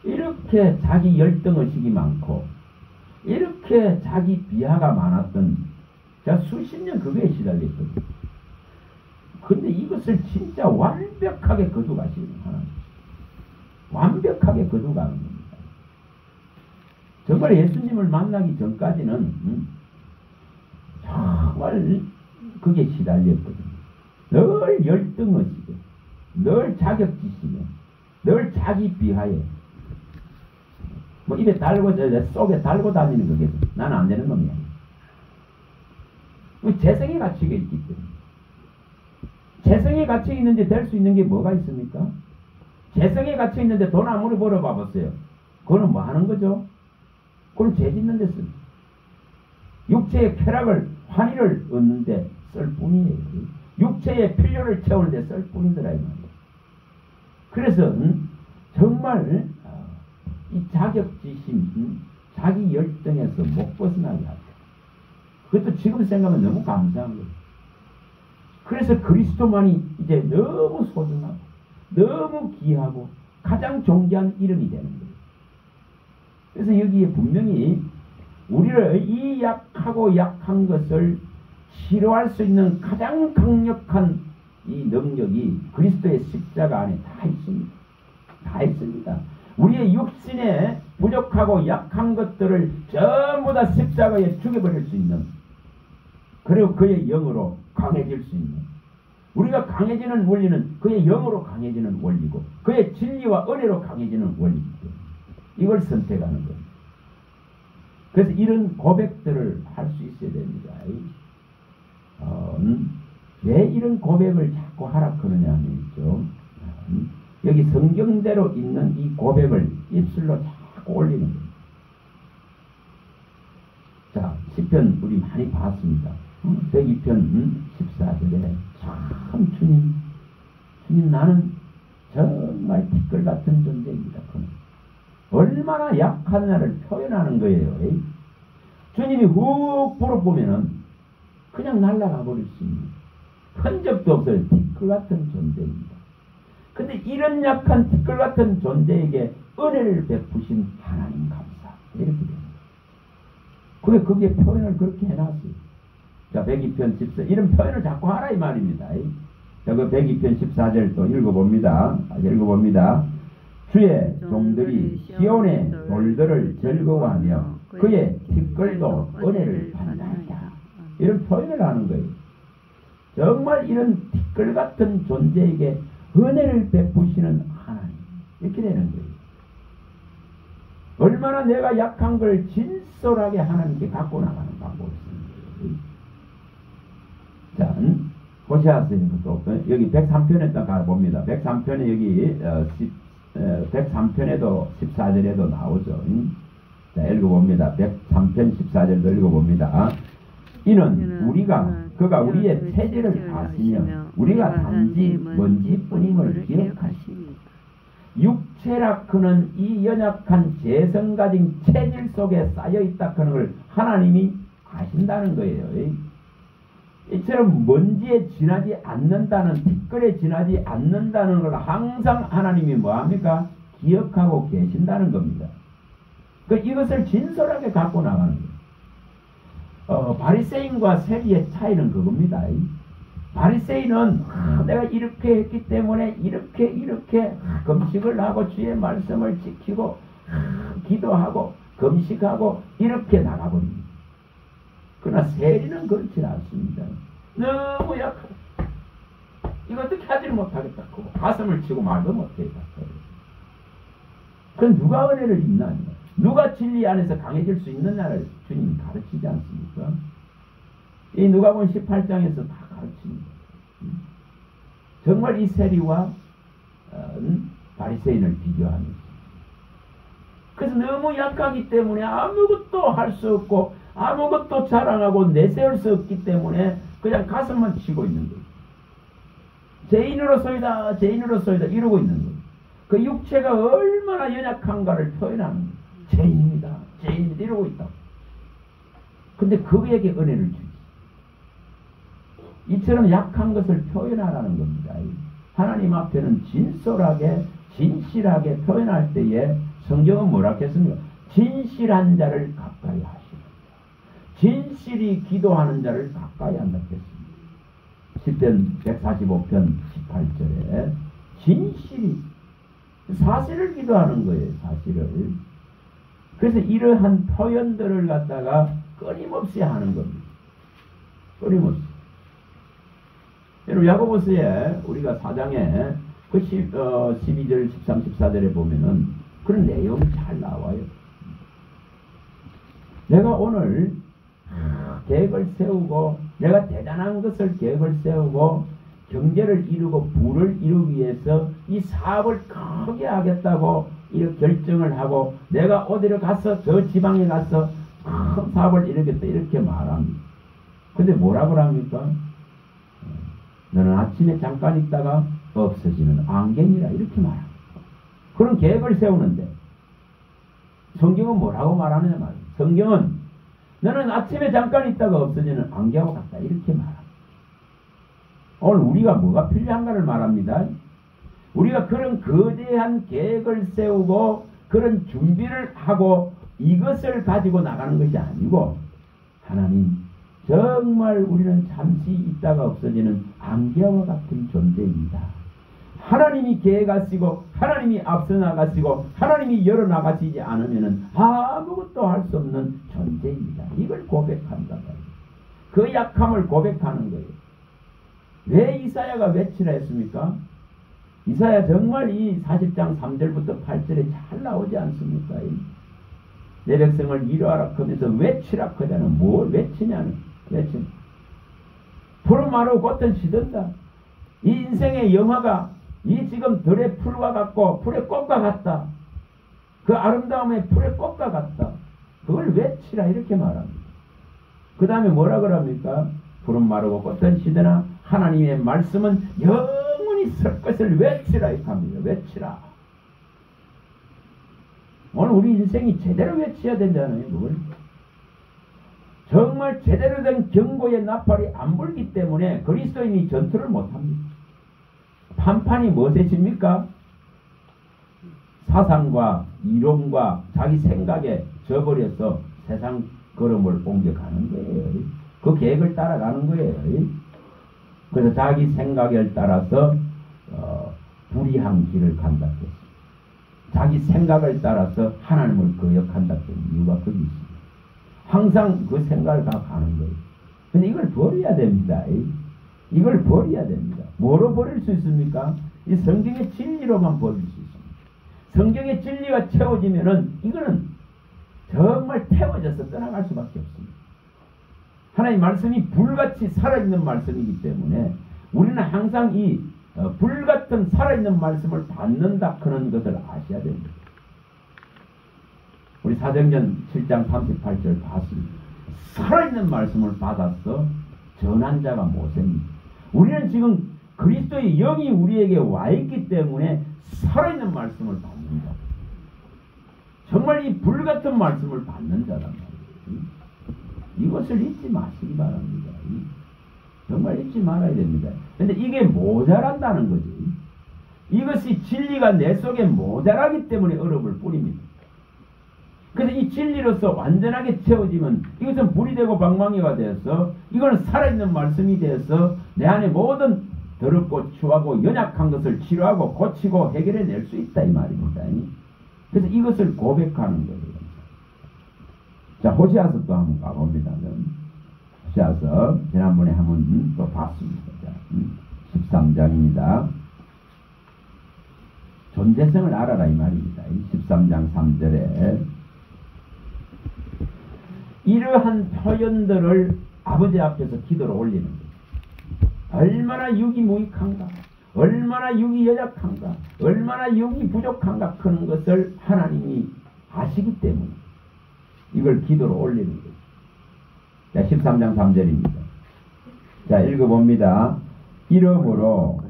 이렇게 자기 열등의식이 많고, 이렇게 자기 비하가 많았던, 제가 수십 년 그거에 시달렸거든요. 근데 이것을 진짜 완벽하게 거두가시는 하나님. 완벽하게 거두가는 겁니다. 정말 예수님을 만나기 전까지는 정말 그게 시달렸거든요. 늘 열등의식에, 늘 자격지심에, 늘 자기 비하에, 뭐 입에 달고 속에 달고 다니는 거겠죠. 나는 안 되는 놈이야. 재성의 가치가 있기 때문에. 재성의 가치 있는데 될 수 있는 게 뭐가 있습니까? 재성의 가치 있는데 돈 아무리 벌어봐 보세요. 그거는 뭐 하는 거죠? 그건 죄 짓는 데 씁니다. 육체의 쾌락을, 환희를 얻는데 쓸 뿐이에요. 육체의 필요를 채울 때 쓸 뿐이더라 이 말이에요. 그래서 정말 이 자격지심, 자기 열등에서 못 벗어나게 하죠. 그것도 지금 생각하면 너무 감사한 거예요. 그래서 그리스도만이 이제 너무 소중하고 너무 귀하고 가장 존귀한 이름이 되는 거예요. 그래서 여기에 분명히 우리를 이 약하고 약한 것을 치료할 수 있는 가장 강력한 이 능력이 그리스도의 십자가 안에 다 있습니다. 다 있습니다. 우리의 육신에 부족하고 약한 것들을 전부 다 십자가에 죽여버릴 수 있는, 그리고 그의 영으로 강해질 수 있는, 우리가 강해지는 원리는 그의 영으로 강해지는 원리고 그의 진리와 은혜로 강해지는 원리입니다. 이걸 선택하는 겁니다. 그래서 이런 고백들을 할 수 있어야 됩니다. 왜 이런 고백을 자꾸 하라 그러냐 하면요, 여기 성경대로 있는 이 고백을 입술로 자꾸 올리는 겁니다. 자, 시편 우리 많이 봤습니다. 102편 14절에 참 주님 나는 정말 티끌 같은 존재입니다. 얼마나 약하냐를 표현하는 거예요. 주님이 훅 불어보면은 그냥 날아가 버릴 수 있는, 흔적도 없어요. 티끌 같은 존재입니다. 근데 이런 약한 티끌 같은 존재에게 은혜를 베푸신 하나님 감사, 이렇게 됩니다. 그게 거기에 표현을 그렇게 해놨어요. 자, 102편 14, 이런 표현을 자꾸 하라 이 말입니다. 자, 그 102편 14절 또 읽어봅니다. 주의 종들이 시온의 돌들을 즐거워하며 그의 티끌도 은혜를 받나이다. 이런 표현을 하는 거예요. 정말 이런 티끌 같은 존재에게 은혜를 베푸시는 하나님, 이렇게 되는 거예요. 얼마나 내가 약한 걸 진솔하게 하나님께 갖고 나가는 방법이 있습니다. 자, 호세아서에 또 여기 103편에 딱 가봅니다. 103편에 여기 103편에도 14절에도 나오죠. 자, 읽어봅니다. 103편 14절도 읽어봅니다. 이는 우리가 그가 우리의 체질을 아시며 우리가 단지 먼지뿐임을 기억하십니다. 육체라 그는 이 연약한 재성 가진 체질 속에 쌓여있다 하는 걸 하나님이 아신다는 거예요. 이처럼 먼지에 지나지 않는다는, 티끌에 지나지 않는다는 걸 항상 하나님이 뭐합니까? 기억하고 계신다는 겁니다. 이것을 진솔하게 갖고 나가는 거예요. 바리새인과 세리의 차이는 그겁니다. 바리새인은 내가 이렇게 했기 때문에 이렇게 금식을 하고 주의 말씀을 지키고 기도하고 금식하고 이렇게 나가버립니다. 그러나 세리는 그렇지 않습니다. 너무 약하고 이거 어떻게 하지를 못하겠다. 가슴을 치고 말도 못하겠다. 그럼 누가 은혜를 입나? 누가 진리 안에서 강해질 수 있느냐를 주님이 가르치지 않습니까? 이 누가복음 18장에서 다 가르칩니다. 정말 이 세리와 바리새인을 비교하면서, 그래서 너무 약하기 때문에 아무것도 할 수 없고 아무것도 자랑하고 내세울 수 없기 때문에 그냥 가슴만 치고 있는 거예요. 죄인으로서이다 이러고 있는 거예요. 그 육체가 얼마나 연약한가를 표현하는 거예요. 죄인입니다 이러고 있다. 근데 그에게 은혜를 주지. 이처럼 약한 것을 표현하라는 겁니다. 하나님 앞에는 진솔하게 진실하게 표현할 때에 성경은 뭐라 했습니까? 진실한 자를 가까이 하시라. 진실이 기도하는 자를 가까이 한다 했습니다. 10편 145편 18절에 진실이 사실을 기도하는 거예요. 사실을. 그래서 이러한 표현들을 갖다가 끊임없이 하는 겁니다. 끊임없이. 여러분 야고보서에 우리가 4장에 그 12절 13, 14절에 보면은 그런 내용이 잘 나와요. 내가 오늘 계획을 세우고 내가 대단한 것을 계획을 세우고 경제를 이루고 부를 이루기 위해서 이 사업을 크게 하겠다고 이렇게 결정을 하고 내가 어디를 가서 저 지방에 가서 큰 사업을 이루겠다 이렇게 말합니다. 근데 뭐라고 합니까? 너는 아침에 잠깐 있다가 없어지는 안개니라 이렇게 말합니다. 그런 계획을 세우는데 성경은 뭐라고 말하느냐 말이에요. 성경은 너는 아침에 잠깐 있다가 없어지는 안개와 같다 이렇게 말합니다. 오늘 우리가 뭐가 필요한가를 말합니다. 우리가 그런 거대한 계획을 세우고 그런 준비를 하고 이것을 가지고 나가는 것이 아니고 하나님 정말 우리는 잠시 있다가 없어지는 안개와 같은 존재입니다. 하나님이 계획하시고 하나님이 앞서 나가시고 하나님이 열어 나가시지 않으면 아무것도 할 수 없는 존재입니다. 이걸 고백한다. 그 약함을 고백하는 거예요. 왜 이사야가 외치라 했습니까? 이사야 정말 이 40장 3절부터 8절에 잘 나오지 않습니까? 내 백성을 이루하라 하면서 외치라 하자는 뭘 외치냐는 외치는 푸른 마루 꽃은 시든다. 이 인생의 영화가 이 지금 들의 풀과 같고 풀의 꽃과 같다. 그 아름다움의 풀의 꽃과 같다. 그걸 외치라 이렇게 말합니다. 그 다음에 뭐라 그럽니까? 푸른 마르고 꽃은 시드나 하나님의 말씀은 영원히 설 것을 외치라 이렇게 합니다. 외치라. 오늘 우리 인생이 제대로 외쳐야 된다는 그걸. 정말 제대로 된 경고의 나팔이 안 불기 때문에 그리스도인이 전투를 못합니다. 판판이 무엇이십니까? 사상과 이론과 자기 생각에 져버려서 세상 걸음을 옮겨가는 거예요. 그 계획을 따라가는 거예요. 그래서 자기 생각에 따라서 불의한 길을 간다 했습니다. 자기 생각을 따라서 하나님을 거역한다 했는 이유가 거기 있습니다. 항상 그 생각을 다 가는 거예요. 근데 이걸 버려야 됩니다. 이걸 버려야 됩니다. 뭐로 버릴 수 있습니까? 이 성경의 진리로만 버릴 수 있습니다. 성경의 진리가 채워지면은 이거는 정말 태워져서 떠나갈 수밖에 없습니다. 하나님 말씀이 불같이 살아있는 말씀이기 때문에 우리는 항상 이 불같은 살아있는 말씀을 받는다 그런 것을 아셔야 됩니다. 우리 사도행전 7장 38절 봤습니다. 살아있는 말씀을 받아서 전한 자가 모세입니다. 우리는 지금 그리스도의 영이 우리에게 와 있기 때문에 살아있는 말씀을 받는다. 정말 이 불같은 말씀을 받는 자란 말이에요. 이것을 잊지 마시기 바랍니다. 정말 잊지 말아야 됩니다. 근데 이게 모자란다는 거지. 이것이 진리가 내 속에 모자라기 때문에 어려움을 뿌립니다. 그래서 이 진리로서 완전하게 채워지면 이것은 불이 되고 방망이가 되어서 이거는 살아있는 말씀이 되어서 내 안에 모든 더럽고 추하고 연약한 것을 치료하고 고치고 해결해낼 수 있다 이 말입니다. 그래서 이것을 고백하는 거예요. 자, 호시아서 또 한번 가봅니다. 호시아서 지난번에 한번 또 봤습니다. 자, 13장입니다. 존재성을 알아라 이 말입니다. 13장 3절에 이러한 표현들을 아버지 앞에서 기도로 올리는 거예요. 얼마나 육이 무익한가, 얼마나 육이 연약한가, 얼마나 육이 부족한가 그런 것을 하나님이 아시기 때문에 이걸 기도로 올리는 거예요. 자, 13장 3절입니다. 자, 읽어봅니다. 이러므로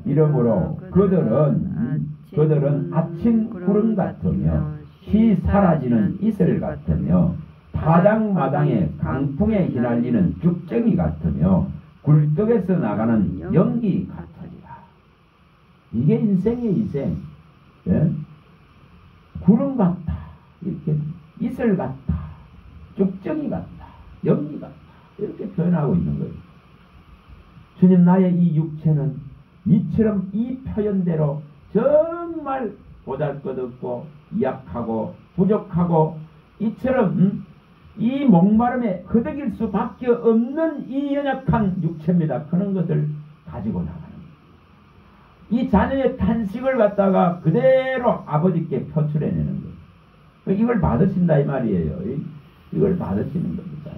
그들은 아침 구름 같으며 시 사라지는 이슬 같으며 타작마당에 강풍에 휘날리는 죽정이 같으며 굴뚝에서 나가는 연기 같으리라. 이게 인생의 인생. 예? 구름 같다, 이렇게 이슬 같다, 죽정이 같다, 연기 같다, 이렇게 표현하고 있는 거예요. 주님, 나의 이 육체는 이처럼 이 표현대로 정말 보잘것없고 약하고 부족하고 이처럼 이 목마름에 허덕일 수밖에 없는 이 연약한 육체입니다. 그런 것을 가지고 나가는 거예요. 이 자녀의 탄식을 갖다가 그대로 아버지께 표출해내는 거예요. 이걸 받으신다 이 말이에요. 이걸 받으시는 겁니다.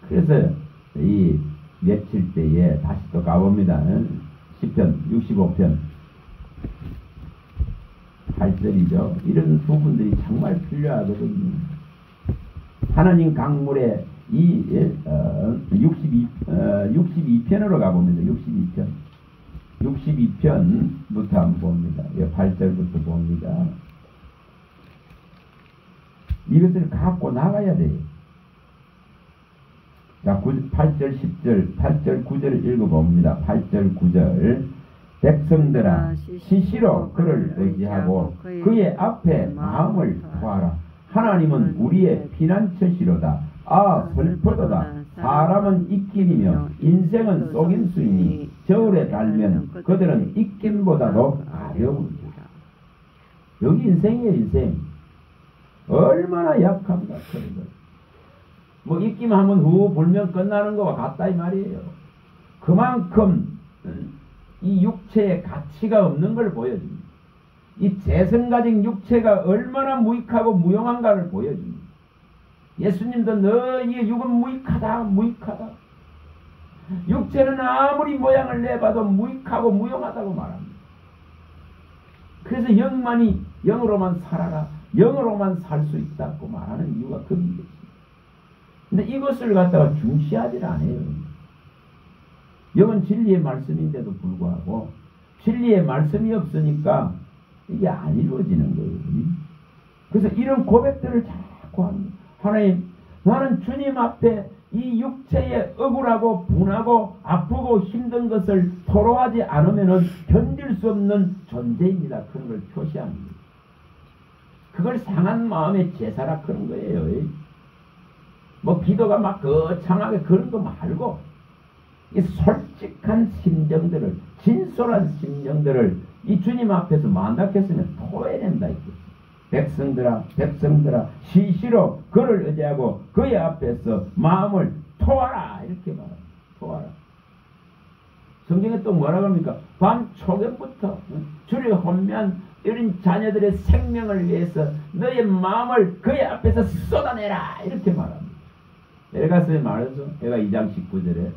그래서 이 며칠 때에 다시 또 가봅니다. 10편 65편 8절이죠. 이런 부분들이 정말 필요하거든요. 하나님 강물에 이 62편으로 가봅니다. 62편부터 한번 봅니다. 8절부터 봅니다. 이것을 갖고 나가야 돼요. 자, 8절 10절 8절 9절을 읽어봅니다. 8절 9절 백성들아 시시로 그를 의지하고 그의 앞에 마음을 토하라. 하나님은 우리의 피난처시로다. 아 슬프도다. 사람은 입김이며 인생은 속임수이니 저울에 달면 그들은 입김보다도 가벼우리라. 여기 인생이에요. 인생 얼마나 약한가. 그런 거. 뭐 입김 한번 후 불면 끝나는 거와 같다 이 말이에요. 그만큼 이 육체의 가치가 없는 걸 보여줍니다. 이 재성 가진 육체가 얼마나 무익하고 무용한가를 보여줍니다. 예수님도 너희의 육은 무익하다, 무익하다. 육체는 아무리 모양을 내봐도 무익하고 무용하다고 말합니다. 그래서 영만이 영으로만 살아라, 영으로만 살 수 있다고 말하는 이유가 거기에 있습니다. 근데 이것을 갖다가 중시하지 않아요. 영은 진리의 말씀인데도 불구하고 진리의 말씀이 없으니까 이게 안 이루어지는 거예요. 그래서 이런 고백들을 자꾸 합니다. 하나님, 나는 주님 앞에 이 육체에 억울하고 분하고 아프고 힘든 것을 토로하지 않으면 견딜 수 없는 존재입니다. 그런 걸 표시합니다. 그걸 상한 마음의 제사라 그런 거예요. 뭐 기도가 막 거창하게 그런 거 말고 이 솔직한 심정들을, 진솔한 심정들을 이 주님 앞에서 만났겠으면 토해낸다 이거지. 백성들아, 백성들아, 시시로 그를 의지하고 그의 앞에서 마음을 토하라 이렇게 말합니다. 토하라. 성경에 또 뭐라고 합니까? 밤 초경부터 주를 혼미한 어린 자녀들의 생명을 위해서 너의 마음을 그의 앞에서 쏟아내라 이렇게 말합니다. 에가서에 말해서 에가 2장 19절에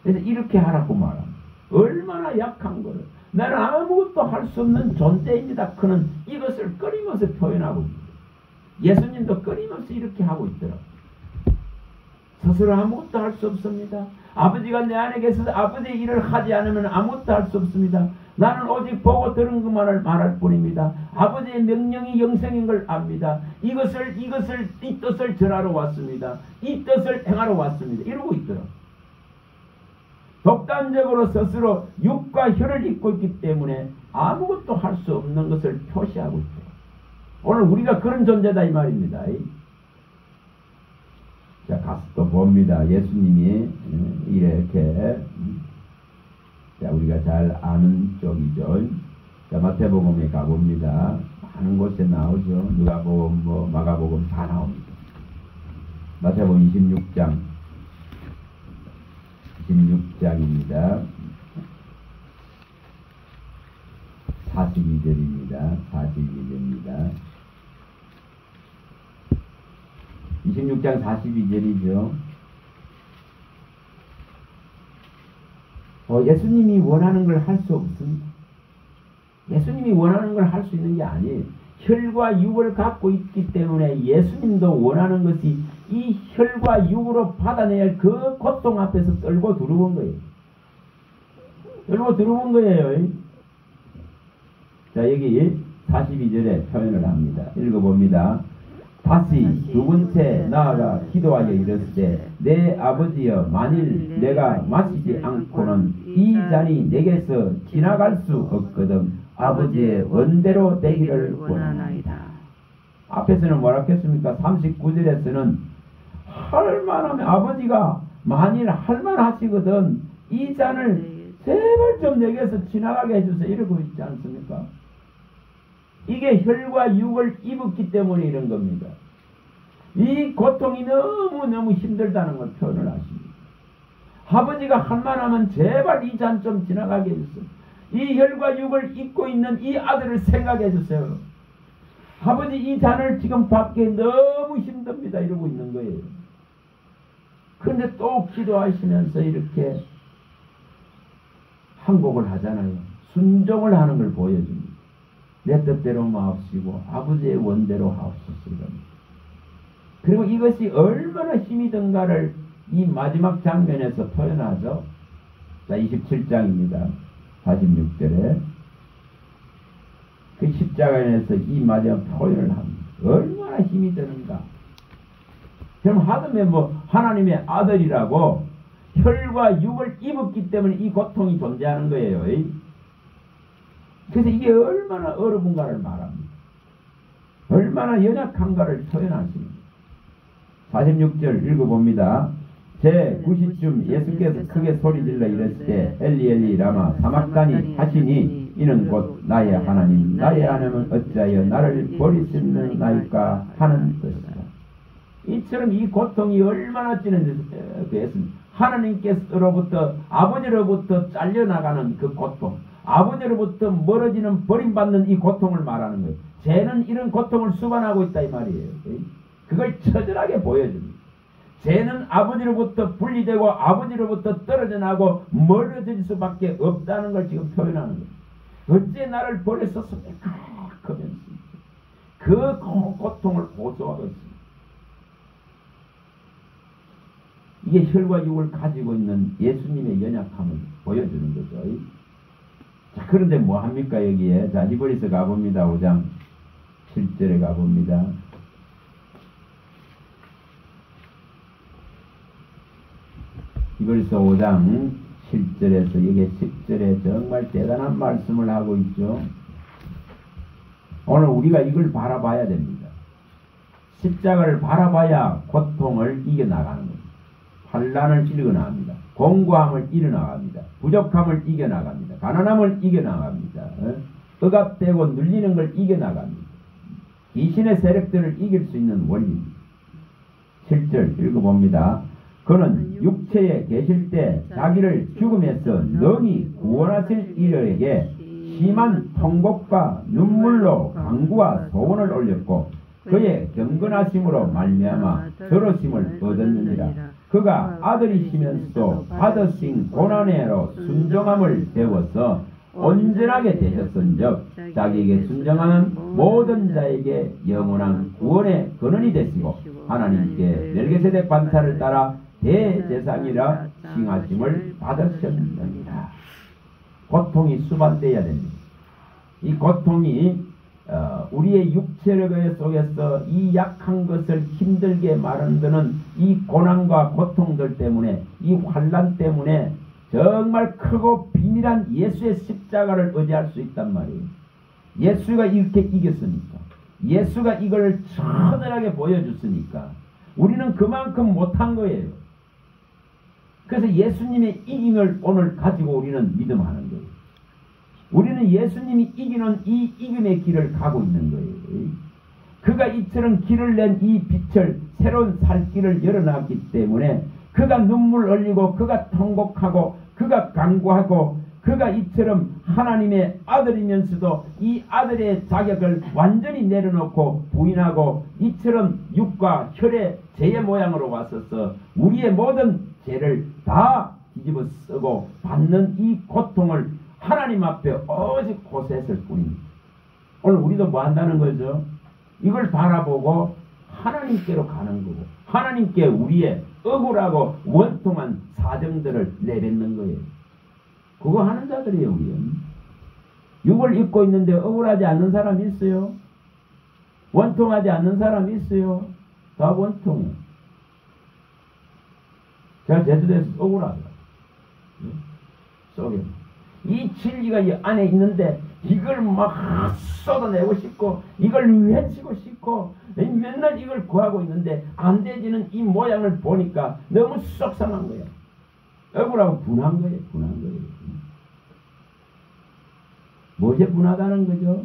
그래서 이렇게 하라고 말합니다. 얼마나 약한 거를 나는 아무것도 할 수 없는 존재입니다. 그는 이것을 끊임없이 표현하고 있습니다. 예수님도 끊임없이 이렇게 하고 있더라고요. 스스로 아무것도 할 수 없습니다. 아버지가 내 안에 계셔서 아버지의 일을 하지 않으면 아무것도 할 수 없습니다. 나는 오직 보고 들은 것만을 말할 뿐입니다. 아버지의 명령이 영생인 걸 압니다. 이 뜻을 전하러 왔습니다. 이 뜻을 행하러 왔습니다. 이러고 있더라고요. 독단적으로 스스로 육과 혀를 입고 있기 때문에 아무것도 할 수 없는 것을 표시하고 있어요. 오늘 우리가 그런 존재다 이 말입니다. 자, 가서 또 봅니다. 예수님이 이렇게 자, 우리가 잘 아는 쪽이죠. 자, 마태복음에 가봅니다. 많은 곳에 나오죠. 누가복음, 뭐 마가복음 다 나옵니다. 마태복음 26장입니다. 42절입니다. 42절입니다. 26장 42절이죠. 예수님이 원하는 걸 할 수 없습니다. 예수님이 원하는 걸 할 수 있는 게 아니에요. 혈과 육을 갖고 있기 때문에 예수님도 원하는 것이 이 혈과 육으로 받아내야 할 그 고통 앞에서 떨고 두려운 거예요. 떨고 두려운 거예요. 자, 여기 42절에 표현을 합니다. 읽어봅니다. 다시 두 번째 나아가 기도하여 이르시되 내 아버지여, 만일 내가 마시지 않고는 이 잔이 내게서 지나갈 수 없거든 아버지의 원대로 되기를 원하나이다. 앞에서는 뭐라 했습니까? 39절에서는 할만하면 아버지가 만일 할만하시거든 이 잔을 제발 좀 내게서 지나가게 해주세요 이러고 있지 않습니까? 이게 혈과 육을 입었기 때문에 이런 겁니다. 이 고통이 너무너무 힘들다는 걸 표현을 하십니다. 아버지가 할만하면 제발 이 잔 좀 지나가게 해주세요. 이 혈과 육을 입고 있는 이 아들을 생각해 주세요. 아버지 이 잔을 지금 받기 너무 힘듭니다 이러고 있는 거예요. 그런데 또 기도하시면서 이렇게 항복을 하잖아요. 순종을 하는 걸 보여줍니다. 내 뜻대로 마옵시고 아버지의 원대로 하옵소서. 그리고 이것이 얼마나 힘이 든가를 이 마지막 장면에서 표현하죠. 자, 27장입니다. 46절에 그 십자가에서 이 마지막 표현을 합니다. 얼마나 힘이 드는가. 그럼 하드면 뭐 하나님의 아들이라고 혈과 육을 입었기 때문에 이 고통이 존재하는 거예요. 그래서 이게 얼마나 어려운가를 말합니다. 얼마나 연약한가를 표현하십니다. 46절 읽어봅니다. 제 90쯤 예수께서 크게 소리질러 이르시되 엘리 엘리 라마 사막다니 하시니 이는 곧 나의 하나님 나의 하나님은 어찌하여 나를 버리시느나이까 하는 것이다. 이처럼 이 고통이 얼마나 찌는지 하나님께서로부터 아버지로부터 잘려나가는 그 고통, 아버지로부터 멀어지는 버림받는 이 고통을 말하는 거예요. 죄는 이런 고통을 수반하고 있다 이 말이에요. 그걸 처절하게 보여줍니다. 죄는 아버지로부터 분리되고 아버지로부터 떨어져 나고 멀어질 수밖에 없다는 걸 지금 표현하는 거예요. 어째 나를 버렸었습니까? 그러면서 그 고통을 호소하고 있습니다. 이게 혈과 육을 가지고 있는 예수님의 연약함을 보여주는 거죠. 자, 그런데 뭐 합니까 여기에? 자, 히브리서 가봅니다. 5장 7절에 가봅니다. 히브리서 5장 7절에서 여기 10절에 정말 대단한 말씀을 하고 있죠. 오늘 우리가 이걸 바라봐야 됩니다. 십자가를 바라봐야 고통을 이겨나가는 겁니다. 환난을 이겨나갑니다. 공고함을 이겨나갑니다. 부족함을 이겨나갑니다. 가난함을 이겨나갑니다. 억압되고 눌리는 걸 이겨나갑니다. 귀신의 세력들을 이길 수 있는 원리입니다. 7절 읽어봅니다. 그는 육체에 계실 때 자기를 죽음에서 능히 구원하실 이들에게 심한 통곡과 눈물로 간구와 소원을 올렸고 그의 경건하심으로 말미암아 들으심을 얻었느니라. 그가 아들이시면서 받으신 고난으로 순종함을 배워서 온전하게 되셨은즉 자기에게 순종하는 모든 자에게 영원한 구원의 근원이 되시고 하나님께 멜기세덱 반차를 따라 대제사장이라 칭하심을 받으셨느니라. 고통이 수반되어야 됩니다. 이 고통이 우리의 육체력 속에서 이 약한 것을 힘들게 만드는 이 고난과 고통들 때문에 이 환난 때문에 정말 크고 비밀한 예수의 십자가를 의지할 수 있단 말이에요. 예수가 이렇게 이겼으니까, 예수가 이걸 처절하게 보여줬으니까 우리는 그만큼 못한 거예요. 그래서 예수님의 이김을 오늘 가지고 우리는 믿음하는 거예요. 우리는 예수님이 이기는 이 이김의 길을 가고 있는 거예요. 그가 이처럼 길을 낸 이 빛을 새로운 살 길을 열어놨기 때문에 그가 눈물 흘리고 그가 통곡하고 그가 간구하고 그가 이처럼 하나님의 아들이면서도 이 아들의 자격을 완전히 내려놓고 부인하고 이처럼 육과 혈의 죄의 모양으로 왔어서 우리의 모든 죄를 다 뒤집어 쓰고 받는 이 고통을 하나님 앞에 오직 고세했을 뿐입니다. 오늘 우리도 뭐 한다는 거죠? 이걸 바라보고 하나님께로 가는 거고 하나님께 우리의 억울하고 원통한 사정들을 내뱉는 거예요. 그거 하는 자들이에요. 우리는 육을 입고 있는데 억울하지 않는 사람이 있어요? 원통하지 않는 사람이 있어요? 다 원통해요. 제가 제주도에서 억울하더라고요. 속에 이 진리가 이 안에 있는데 이걸 막 쏟아내고 싶고 이걸 외치고 싶고 맨날 이걸 구하고 있는데 안 되지는 이 모양을 보니까 너무 속상한 거예요. 억울하고 분한 거예요. 분한 거예요. 무엇에 분하다는 거죠?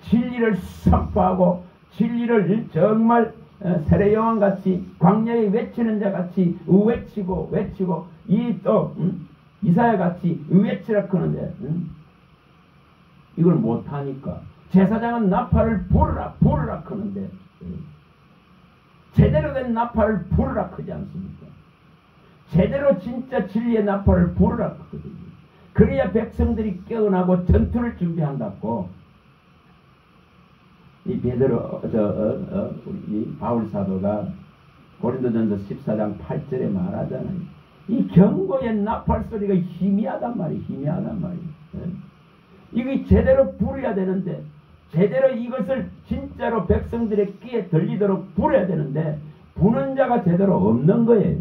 진리를 선포하고 진리를 정말 세례요한같이 광야에 외치는 자같이 외치고 이 또 이사야같이 외치라 그러는데 이걸 못하니까 제사장은 나팔을 부르라 그러는데 제대로 된 나팔을 부르라 그러지 않습니까? 제대로 진짜 진리의 나팔을 부르라 그러거든요. 그래야 백성들이 깨어나고 전투를 준비한다고. 이 베드로 우리 바울 사도가 고린도전서 14장 8절에 말하잖아요. 이 경고의 나팔 소리가 희미하단 말이에요. 희미하단 말이에요. 이게 제대로 부려야 되는데 제대로 이것을 진짜로 백성들의 귀에 들리도록 부려야 되는데 부는 자가 제대로 없는 거예요.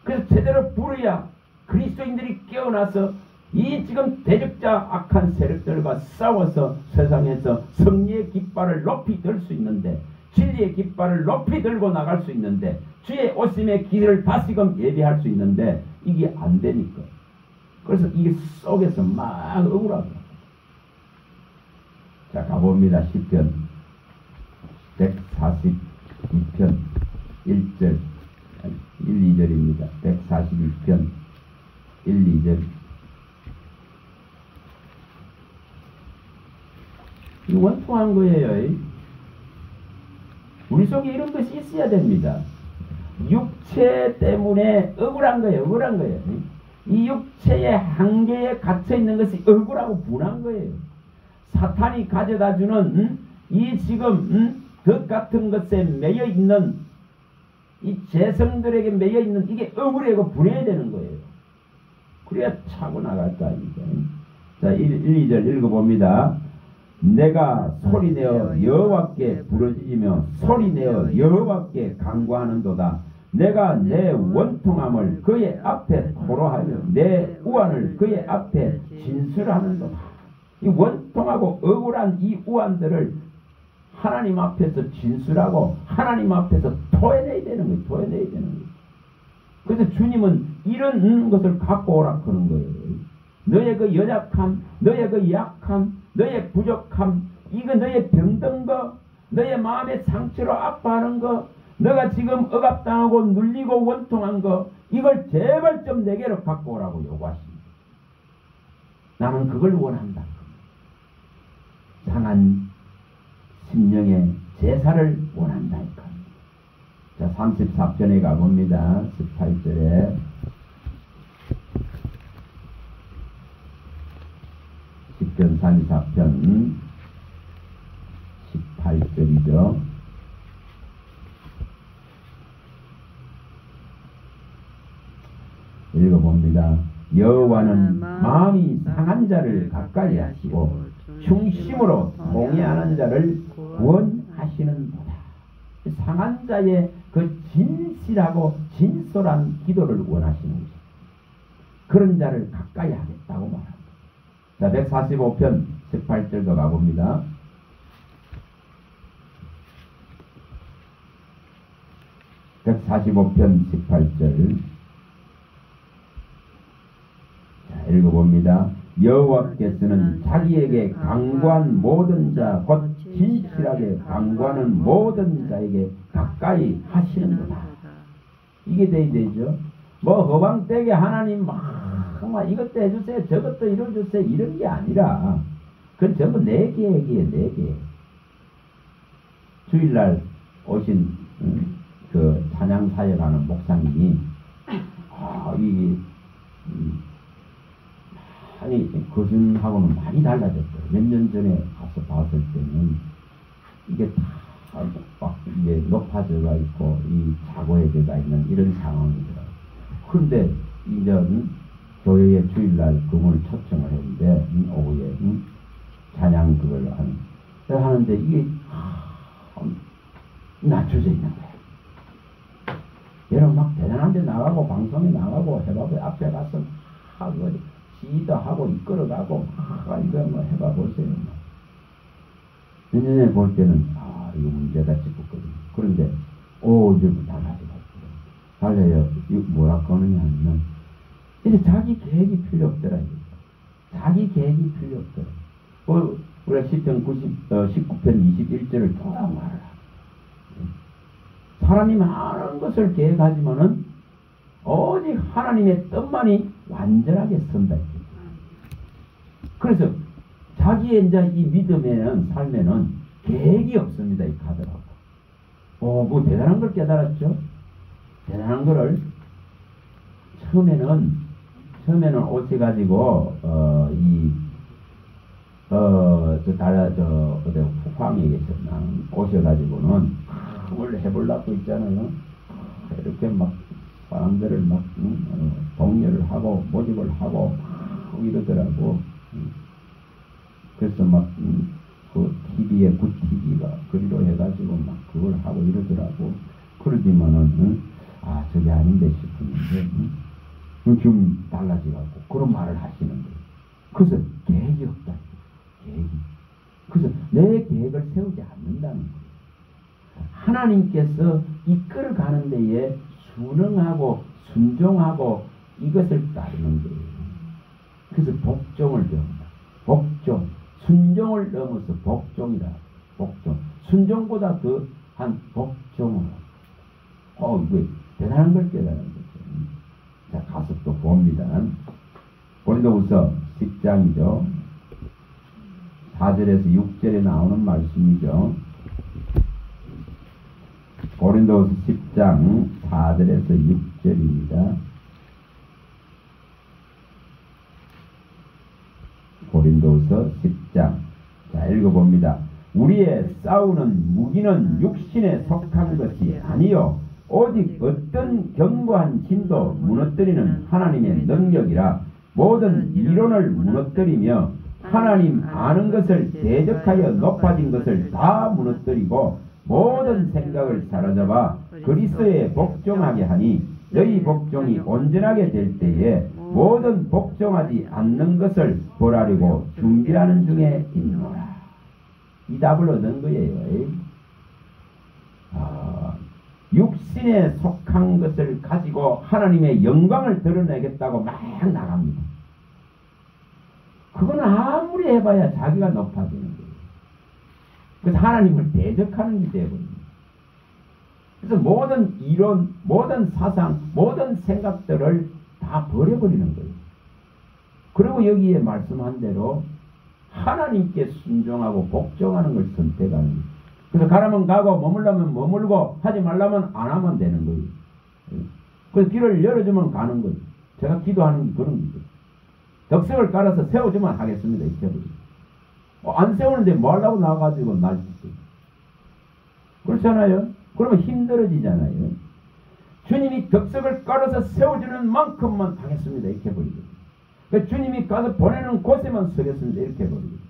그래서 제대로 부려야 그리스도인들이 깨어나서 이 지금 대적자 악한 세력들과 싸워서 세상에서 승리의 깃발을 높이 들 수 있는데 진리의 깃발을 높이 들고 나갈 수 있는데, 주의 오심의 길을 다시금 예비할 수 있는데 이게 안 되니까. 그래서 이게 속에서 막 억울하고. 자, 가봅니다. 시편 142편 1절 1, 2절입니다. 142편 1, 2절. 이 원통한 거예요. 우리 속에 이런 것이 있어야 됩니다. 육체 때문에 억울한 거예요. 억울한 거예요. 이 육체의 한계에 갇혀 있는 것이 억울하고 분한 거예요. 사탄이 가져다 주는 이 지금 덕 같은 것에 매여 있는 이 재성들에게 매여 있는 이게 억울하고 분해야 되는 거예요. 그래야 차고 나갈까 이제. 자, 1, 2절 읽어봅니다. 내가 소리내어 여호와께 부르짖으며 소리내어 여호와께 간구하는도다. 내가 내 원통함을 그의 앞에 토로하며 내 우환을 그의 앞에 진술하는도다. 이 원통하고 억울한 이 우환들을 하나님 앞에서 진술하고 하나님 앞에서 토해내야 되는 거예요. 토해내야 되는 거예요. 그래서 주님은 이런 것을 갖고 오라 하는 거예요. 너의 그 연약함, 너의 그 약함, 너의 부족함, 이거 너의 병든 거, 너의 마음의 상처로 아파하는 거, 너가 지금 억압당하고 눌리고 원통한 거, 이걸 제발 좀 내게로 갖고 오라고 요구하십니다. 나는 그걸 원한다. 상한 심령의 제사를 원한다. 자, 34편에 가봅니다. 18절에 10편 34편 18절이죠. 읽어봅니다. 여호와는 마음이 상한 자를 가까이 하시고 중심으로 통회하는 자를 구원하시는도다. 상한 자의 그 진실하고 진솔한 기도를 원하시는 것입니다. 그런 자를 가까이 하겠다고 말합니다. 자, 145편 18절도 가봅니다. (145편) 18절. 자, 읽어봅니다. 여호와께서는 자기에게 간구한 모든 자, 곧 진실하게 간구하는 모든 자에게 가까이 하시는도다. 이게 돼야 되죠. 뭐 허방되게 하나님 정말 이것도 해주세요, 저것도 이뤄주세요, 이런 게 아니라 그건 전부 내 계획이에요. 내 계획. 주일날 오신 그 찬양사역하는 목사님이 많이 거준하고는 많이 달라졌어요. 몇 년 전에 가서 봤을 때는 이게 다 막 이게 높아져가 있고 이 자고해져가 있는 이런 상황이더라고요. 그런데 이제는 교회에 주일날 그분을 초청을 했는데 오후에 찬양 그걸 하는데 이게 낮춰져 있는 거예요. 여러분 막 대단한 데 나가고 방송에 나가고 해봐도 앞에 가서 하고 지휘도 하고 이끌어가고 이거 뭐 해봐보세요. 몇 년에 볼 때는 이거 문제다 싶었거든요. 그런데 이제부터 달라져가지고 달라요. 뭐라고 하느냐 하면 이제 자기 계획이 필요 없더라. 자기 계획이 필요 없더라. 우리가 시편 19편 21절을 또 말을 하고 사람이 많은 것을 계획하지만은 오직 하나님의 뜻만이 완전하게 선다. 그래서 자기의 이제 이 믿음에는 삶에는 계획이 없습니다. 이 카드라고. 뭐 대단한 걸 깨달았죠. 대단한 거를 처음에는 오셔가지고 어디 북방에 계셨나 오셔가지고는 뭘 해보려고 있잖아요. 이렇게 막 사람들을 막 독려를 하고 모집을 하고 이러더라고. 그래서 막 그 TV에 굿TV가 그리로 해가지고 막 그걸 하고 이러더라고. 그러지만은 저게 아닌데 싶었는데 좀 달라져가지고 그런 말을 하시는 거예요. 그래서 계획이 없다. 계획이. 그래서 내 계획을 세우지 않는다는 거예요. 하나님께서 이끌어가는 데에 순응하고 순종하고 이것을 따르는 거예요. 그래서 복종을 배웁니다. 복종. 순종을 넘어서 복종이다. 복종. 순종보다 더한 복종으로. 이거 대단한 걸 깨달은 거죠. 자, 가서 또 봅니다. 고린도후서 10장이죠. 4절에서 6절에 나오는 말씀이죠. 고린도후서 10장 4절에서 6절입니다. 고린도후서 10장. 자, 읽어봅니다. 우리의 싸우는 무기는 육신에 속한 것이 아니요 오직 어떤 견고한 힘도 무너뜨리는 하나님의 능력이라. 모든 이론을 무너뜨리며 하나님 아는 것을 대적하여 높아진 것을 다 무너뜨리고 모든 생각을 사로잡아 그리스도에 복종하게 하니 너희 복종이 온전하게 될 때에 모든 복종하지 않는 것을 벌하려고 준비하는 중에 있노라. 이 답을 얻은 거예요. 육신에 속한 것을 가지고 하나님의 영광을 드러내겠다고 막 나갑니다. 그건 아무리 해봐야 자기가 높아지는 거예요. 그래서 하나님을 대적하는 게 되어버립니다. 그래서 모든 이론, 모든 사상, 모든 생각들을 다 버려버리는 거예요. 그리고 여기에 말씀한 대로 하나님께 순종하고 복종하는 걸 선택하는 거예요. 그래서 가라면 가고 머물라면 머물고 하지 말라면 안 하면 되는 거예요. 그래서 길을 열어주면 가는 거예요. 제가 기도하는 게 그런 거죠. 덕석을 깔아서 세워주면 하겠습니다. 이렇게 안 세우는데 뭐 하려고 나와가지고 날 짓어요. 그렇잖아요. 그러면 힘들어지잖아요. 주님이 덕석을 깔아서 세워주는 만큼만 하겠습니다. 이렇게 해버리고. 그러니까 주님이 가서 보내는 곳에만 서겠습니다. 이렇게 해버리고.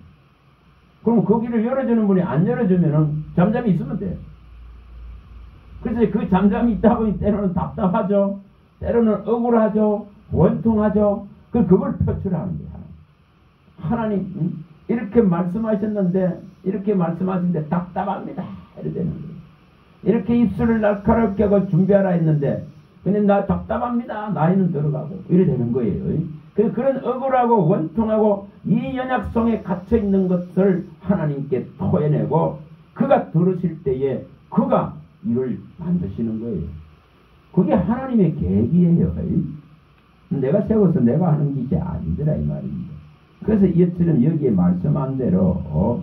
그럼 그 길을 열어주는 분이 안 열어주면은 잠잠히 있으면 돼요. 그래서 그 잠잠히 있다 보니 때로는 답답하죠. 때로는 억울하죠. 원통하죠. 그걸 표출하는 거예요. 하나님, 이렇게 말씀하셨는데, 이렇게 말씀하시는데 답답합니다. 이렇게 되는 거예요. 이렇게 입술을 날카롭게 하고 준비하라 했는데, 근데 나 답답합니다. 나이는 들어가고. 이래 되는 거예요. 그런 억울하고 원통하고 이 연약성에 갇혀있는 것을 하나님께 토해내고 그가 들으실 때에 그가 이를 만드시는 거예요. 그게 하나님의 계획이에요. 내가 세워서 내가 하는 것이 아니더라 이 말입니다. 그래서 이처럼 여기에 말씀한 대로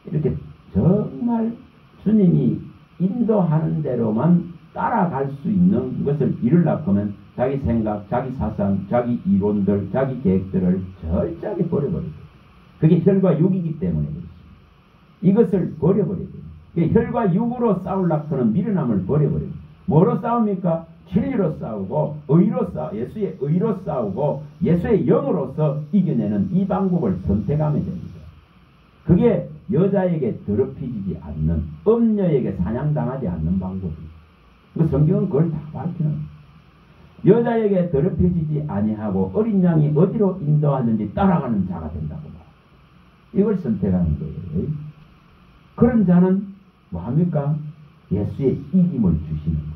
이렇게 정말 주님이 인도하는 대로만 따라갈 수 있는 것을 이루려고 하면 자기 생각, 자기 사상, 자기 이론들, 자기 계획들을 철저하게 버려버리고 그게 혈과 육이기 때문에 그렇습니다. 이것을 버려버리고 혈과 육으로 싸우려고 하는 미련함을 버려버리고 뭐로 싸웁니까? 진리로 싸우고 예수의 의로 싸우고 예수의 영으로서 이겨내는 이 방법을 선택하면 됩니다. 그게 여자에게 더럽히지 않는 음녀에게 사냥당하지 않는 방법입니다. 그 성경은 그걸 다 밝히는 여자에게 더럽혀지지 아니하고 어린 양이 어디로 인도하는지 따라가는 자가 된다고 말합니다. 이걸 선택하는 거예요. 그런 자는 뭐합니까? 예수의 이김을 주시는 거예요.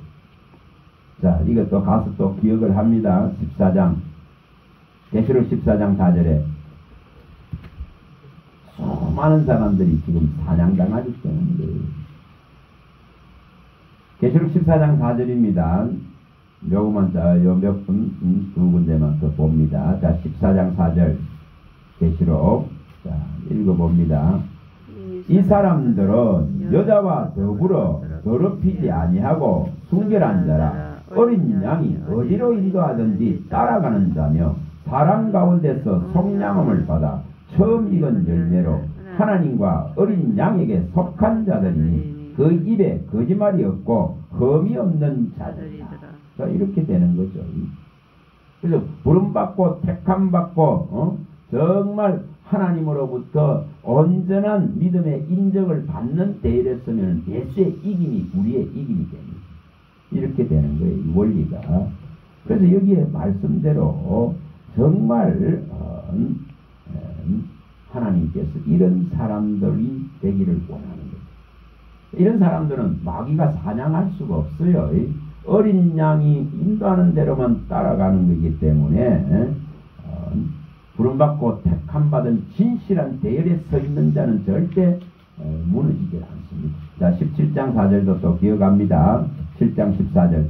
자, 이것도 가서 또 기억을 합니다. 14장 계시록 14장 4절에 수많은 사람들이 지금 사냥당하기 때문에 계시록 14장 4절입니다. 요거만 몇 분, 두 군데만 더 봅니다. 자, 14장 4절 계시록 자, 읽어봅니다. 이 사람들은 여자와 더불어 더럽히지 아니하고 순결한 자라 어린 양이 어디로 인도하든지 따라가는 자며 사람 가운데서 속량함을 받아 처음 익은 열매로 하나님과 어린 양에게 속한 자들이니 그 입에 거짓말이 없고 흠이 없는 자들이다. 자, 이렇게 되는 거죠. 그래서 부름받고 택함받고 정말 하나님으로부터 온전한 믿음의 인정을 받는 대회였으면 예수의 이김이 우리의 이김이 됩니다. 이렇게 되는 거예요. 이 원리가. 그래서 여기에 말씀대로 정말 하나님께서 이런 사람들이 되기를 원하는 거예요. 이런 사람들은 마귀가 사냥할 수가 없어요. 어린 양이 인도하는 대로만 따라가는 거기 때문에 부름받고 택함받은 진실한 대열에 서 있는 자는 절대 무너지지 않습니다. 자, 17장 4절도 또 기억합니다. 7장 14절.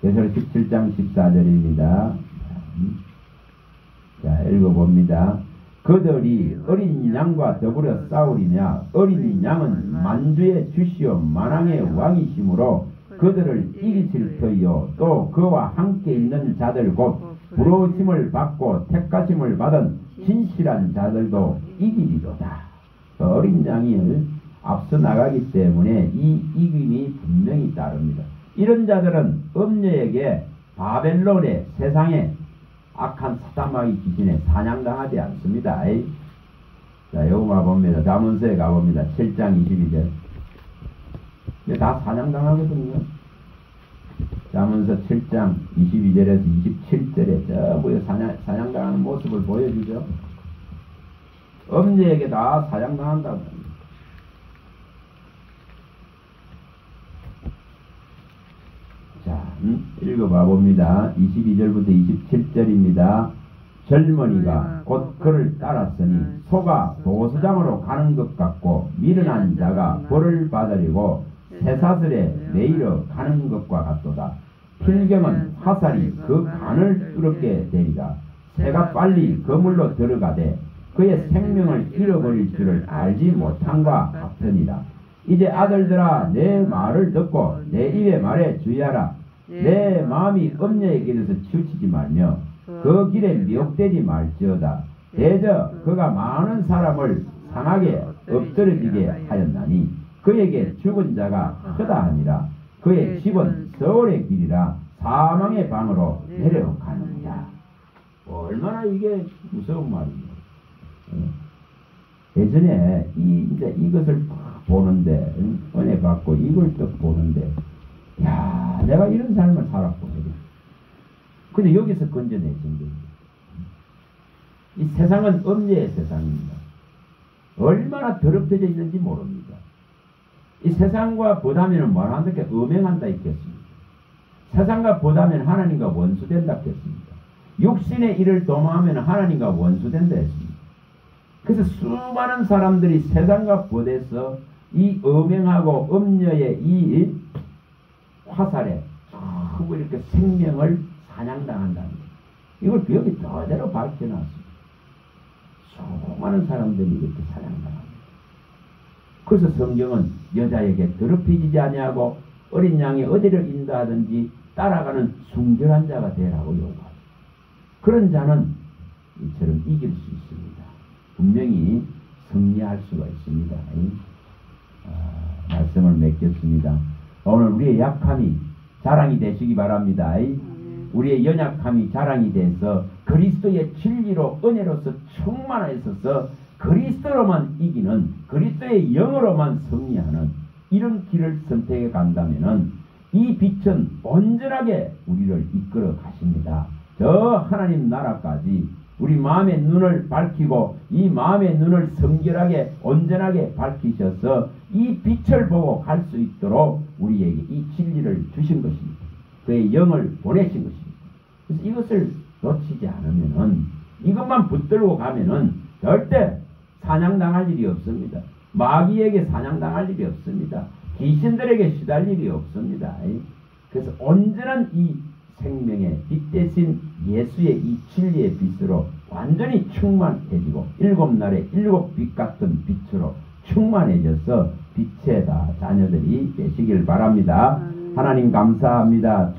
그래서 17장 14절입니다. 자, 읽어봅니다. 그들이 어린 양과 더불어 싸우리냐. 어린 양은 만주의 주시오 만왕의 왕이시므로 그들을 이기실 터이요. 또 그와 함께 있는 자들 곧 부르심을 받고 택하심을 받은 진실한 자들도 이기리로다. 어린 양이 앞서 나가기 때문에 이 이김이 분명히 따릅니다. 이런 자들은 음녀에게 바벨론의 세상에 악한 사탄마귀 귀신에 사냥당하지 않습니다. 자, 요거 가봅니다. 잠언서에 가봅니다. 7장 22절. 다 사냥당하거든요. 잠언서 7장 22절에서 27절에 전부 사냥당하는 모습을 보여주죠. 음녀에게 다 사냥당한다고 합니다. 자, 읽어봐 봅니다. 22절부터 27절입니다. 젊은이가 곧 그를 따랐으니 소가 도수장으로 가는 것 같고 미련한 자가 벌을 받으려고 쇠사슬에 매이러 가는 것과 같도다. 필경은 화살이 그 간을 뚫게 되리라. 새가 빨리 그물로 들어가되 그의 생명을 잃어버릴 줄을 알지 못함과 같으니라. 이제 아들들아 내 말을 듣고 내 입의 말에 주의하라. 내 마음이 음녀의 길에서 치우치지 말며 그 길에 미혹되지 말지어다. 대저 그가 많은 사람을 상하게 엎드려지게 하였나니 그에게 죽은 자가 크다 하니라. 그의 집은 서울의 길이라 사망의 방으로 내려가느니라. 얼마나 이게 무서운 말이에요. 예전에 이제 이것을 보는데 은혜 받고 이걸 또 보는데 야, 내가 이런 삶을 살았구나. 근데 여기서 건져내신 거예요. 이 세상은 음녀의 세상입니다. 얼마나 더럽혀져 있는지 모릅니다. 이 세상과 보다면 뭐라 한다? 음행한다 있겠습니다. 세상과 보다면 하나님과 원수된다 했습니다. 육신의 일을 도모하면 하나님과 원수된다 했습니다. 그래서 수많은 사람들이 세상과 보대서 이 음행하고 음녀의 이 화살에 전부 이렇게 생명을 사냥당한다는 거예요. 이걸 여기 그대로 밝혀놨습니다. 수많은 사람들이 이렇게 사냥당합니다. 그래서 성경은 여자에게 더럽히지 아니하고 어린 양이 어디를 인도하든지 따라가는 순결한 자가 되라고 요구합니다. 그런 자는 이처럼 이길 수 있습니다. 분명히 승리할 수가 있습니다. 말씀을 맺겠습니다. 오늘 우리의 약함이 자랑이 되시기 바랍니다. 우리의 연약함이 자랑이 돼서 그리스도의 진리로 은혜로서 충만하여서 그리스도로만 이기는 그리스도의 영으로만 승리하는 이런 길을 선택해 간다면 이 빛은 온전하게 우리를 이끌어 가십니다. 저 하나님 나라까지 우리 마음의 눈을 밝히고 이 마음의 눈을 성결하게 온전하게 밝히셔서 이 빛을 보고 갈 수 있도록 우리에게 이 진리를 주신 것입니다. 그의 영을 보내신 것입니다. 그래서 이것을 놓치지 않으면은 이것만 붙들고 가면은 절대 사냥당할 일이 없습니다. 마귀에게 사냥당할 일이 없습니다. 귀신들에게 시달릴 일이 없습니다. 그래서 온전한 이 생명의 빛 대신 예수의 이 진리의 빛으로 완전히 충만해지고 일곱 날의 일곱 빛 같은 빛으로 충만해져서 빛의 다 자녀들이 되시길 바랍니다. 하나님 감사합니다.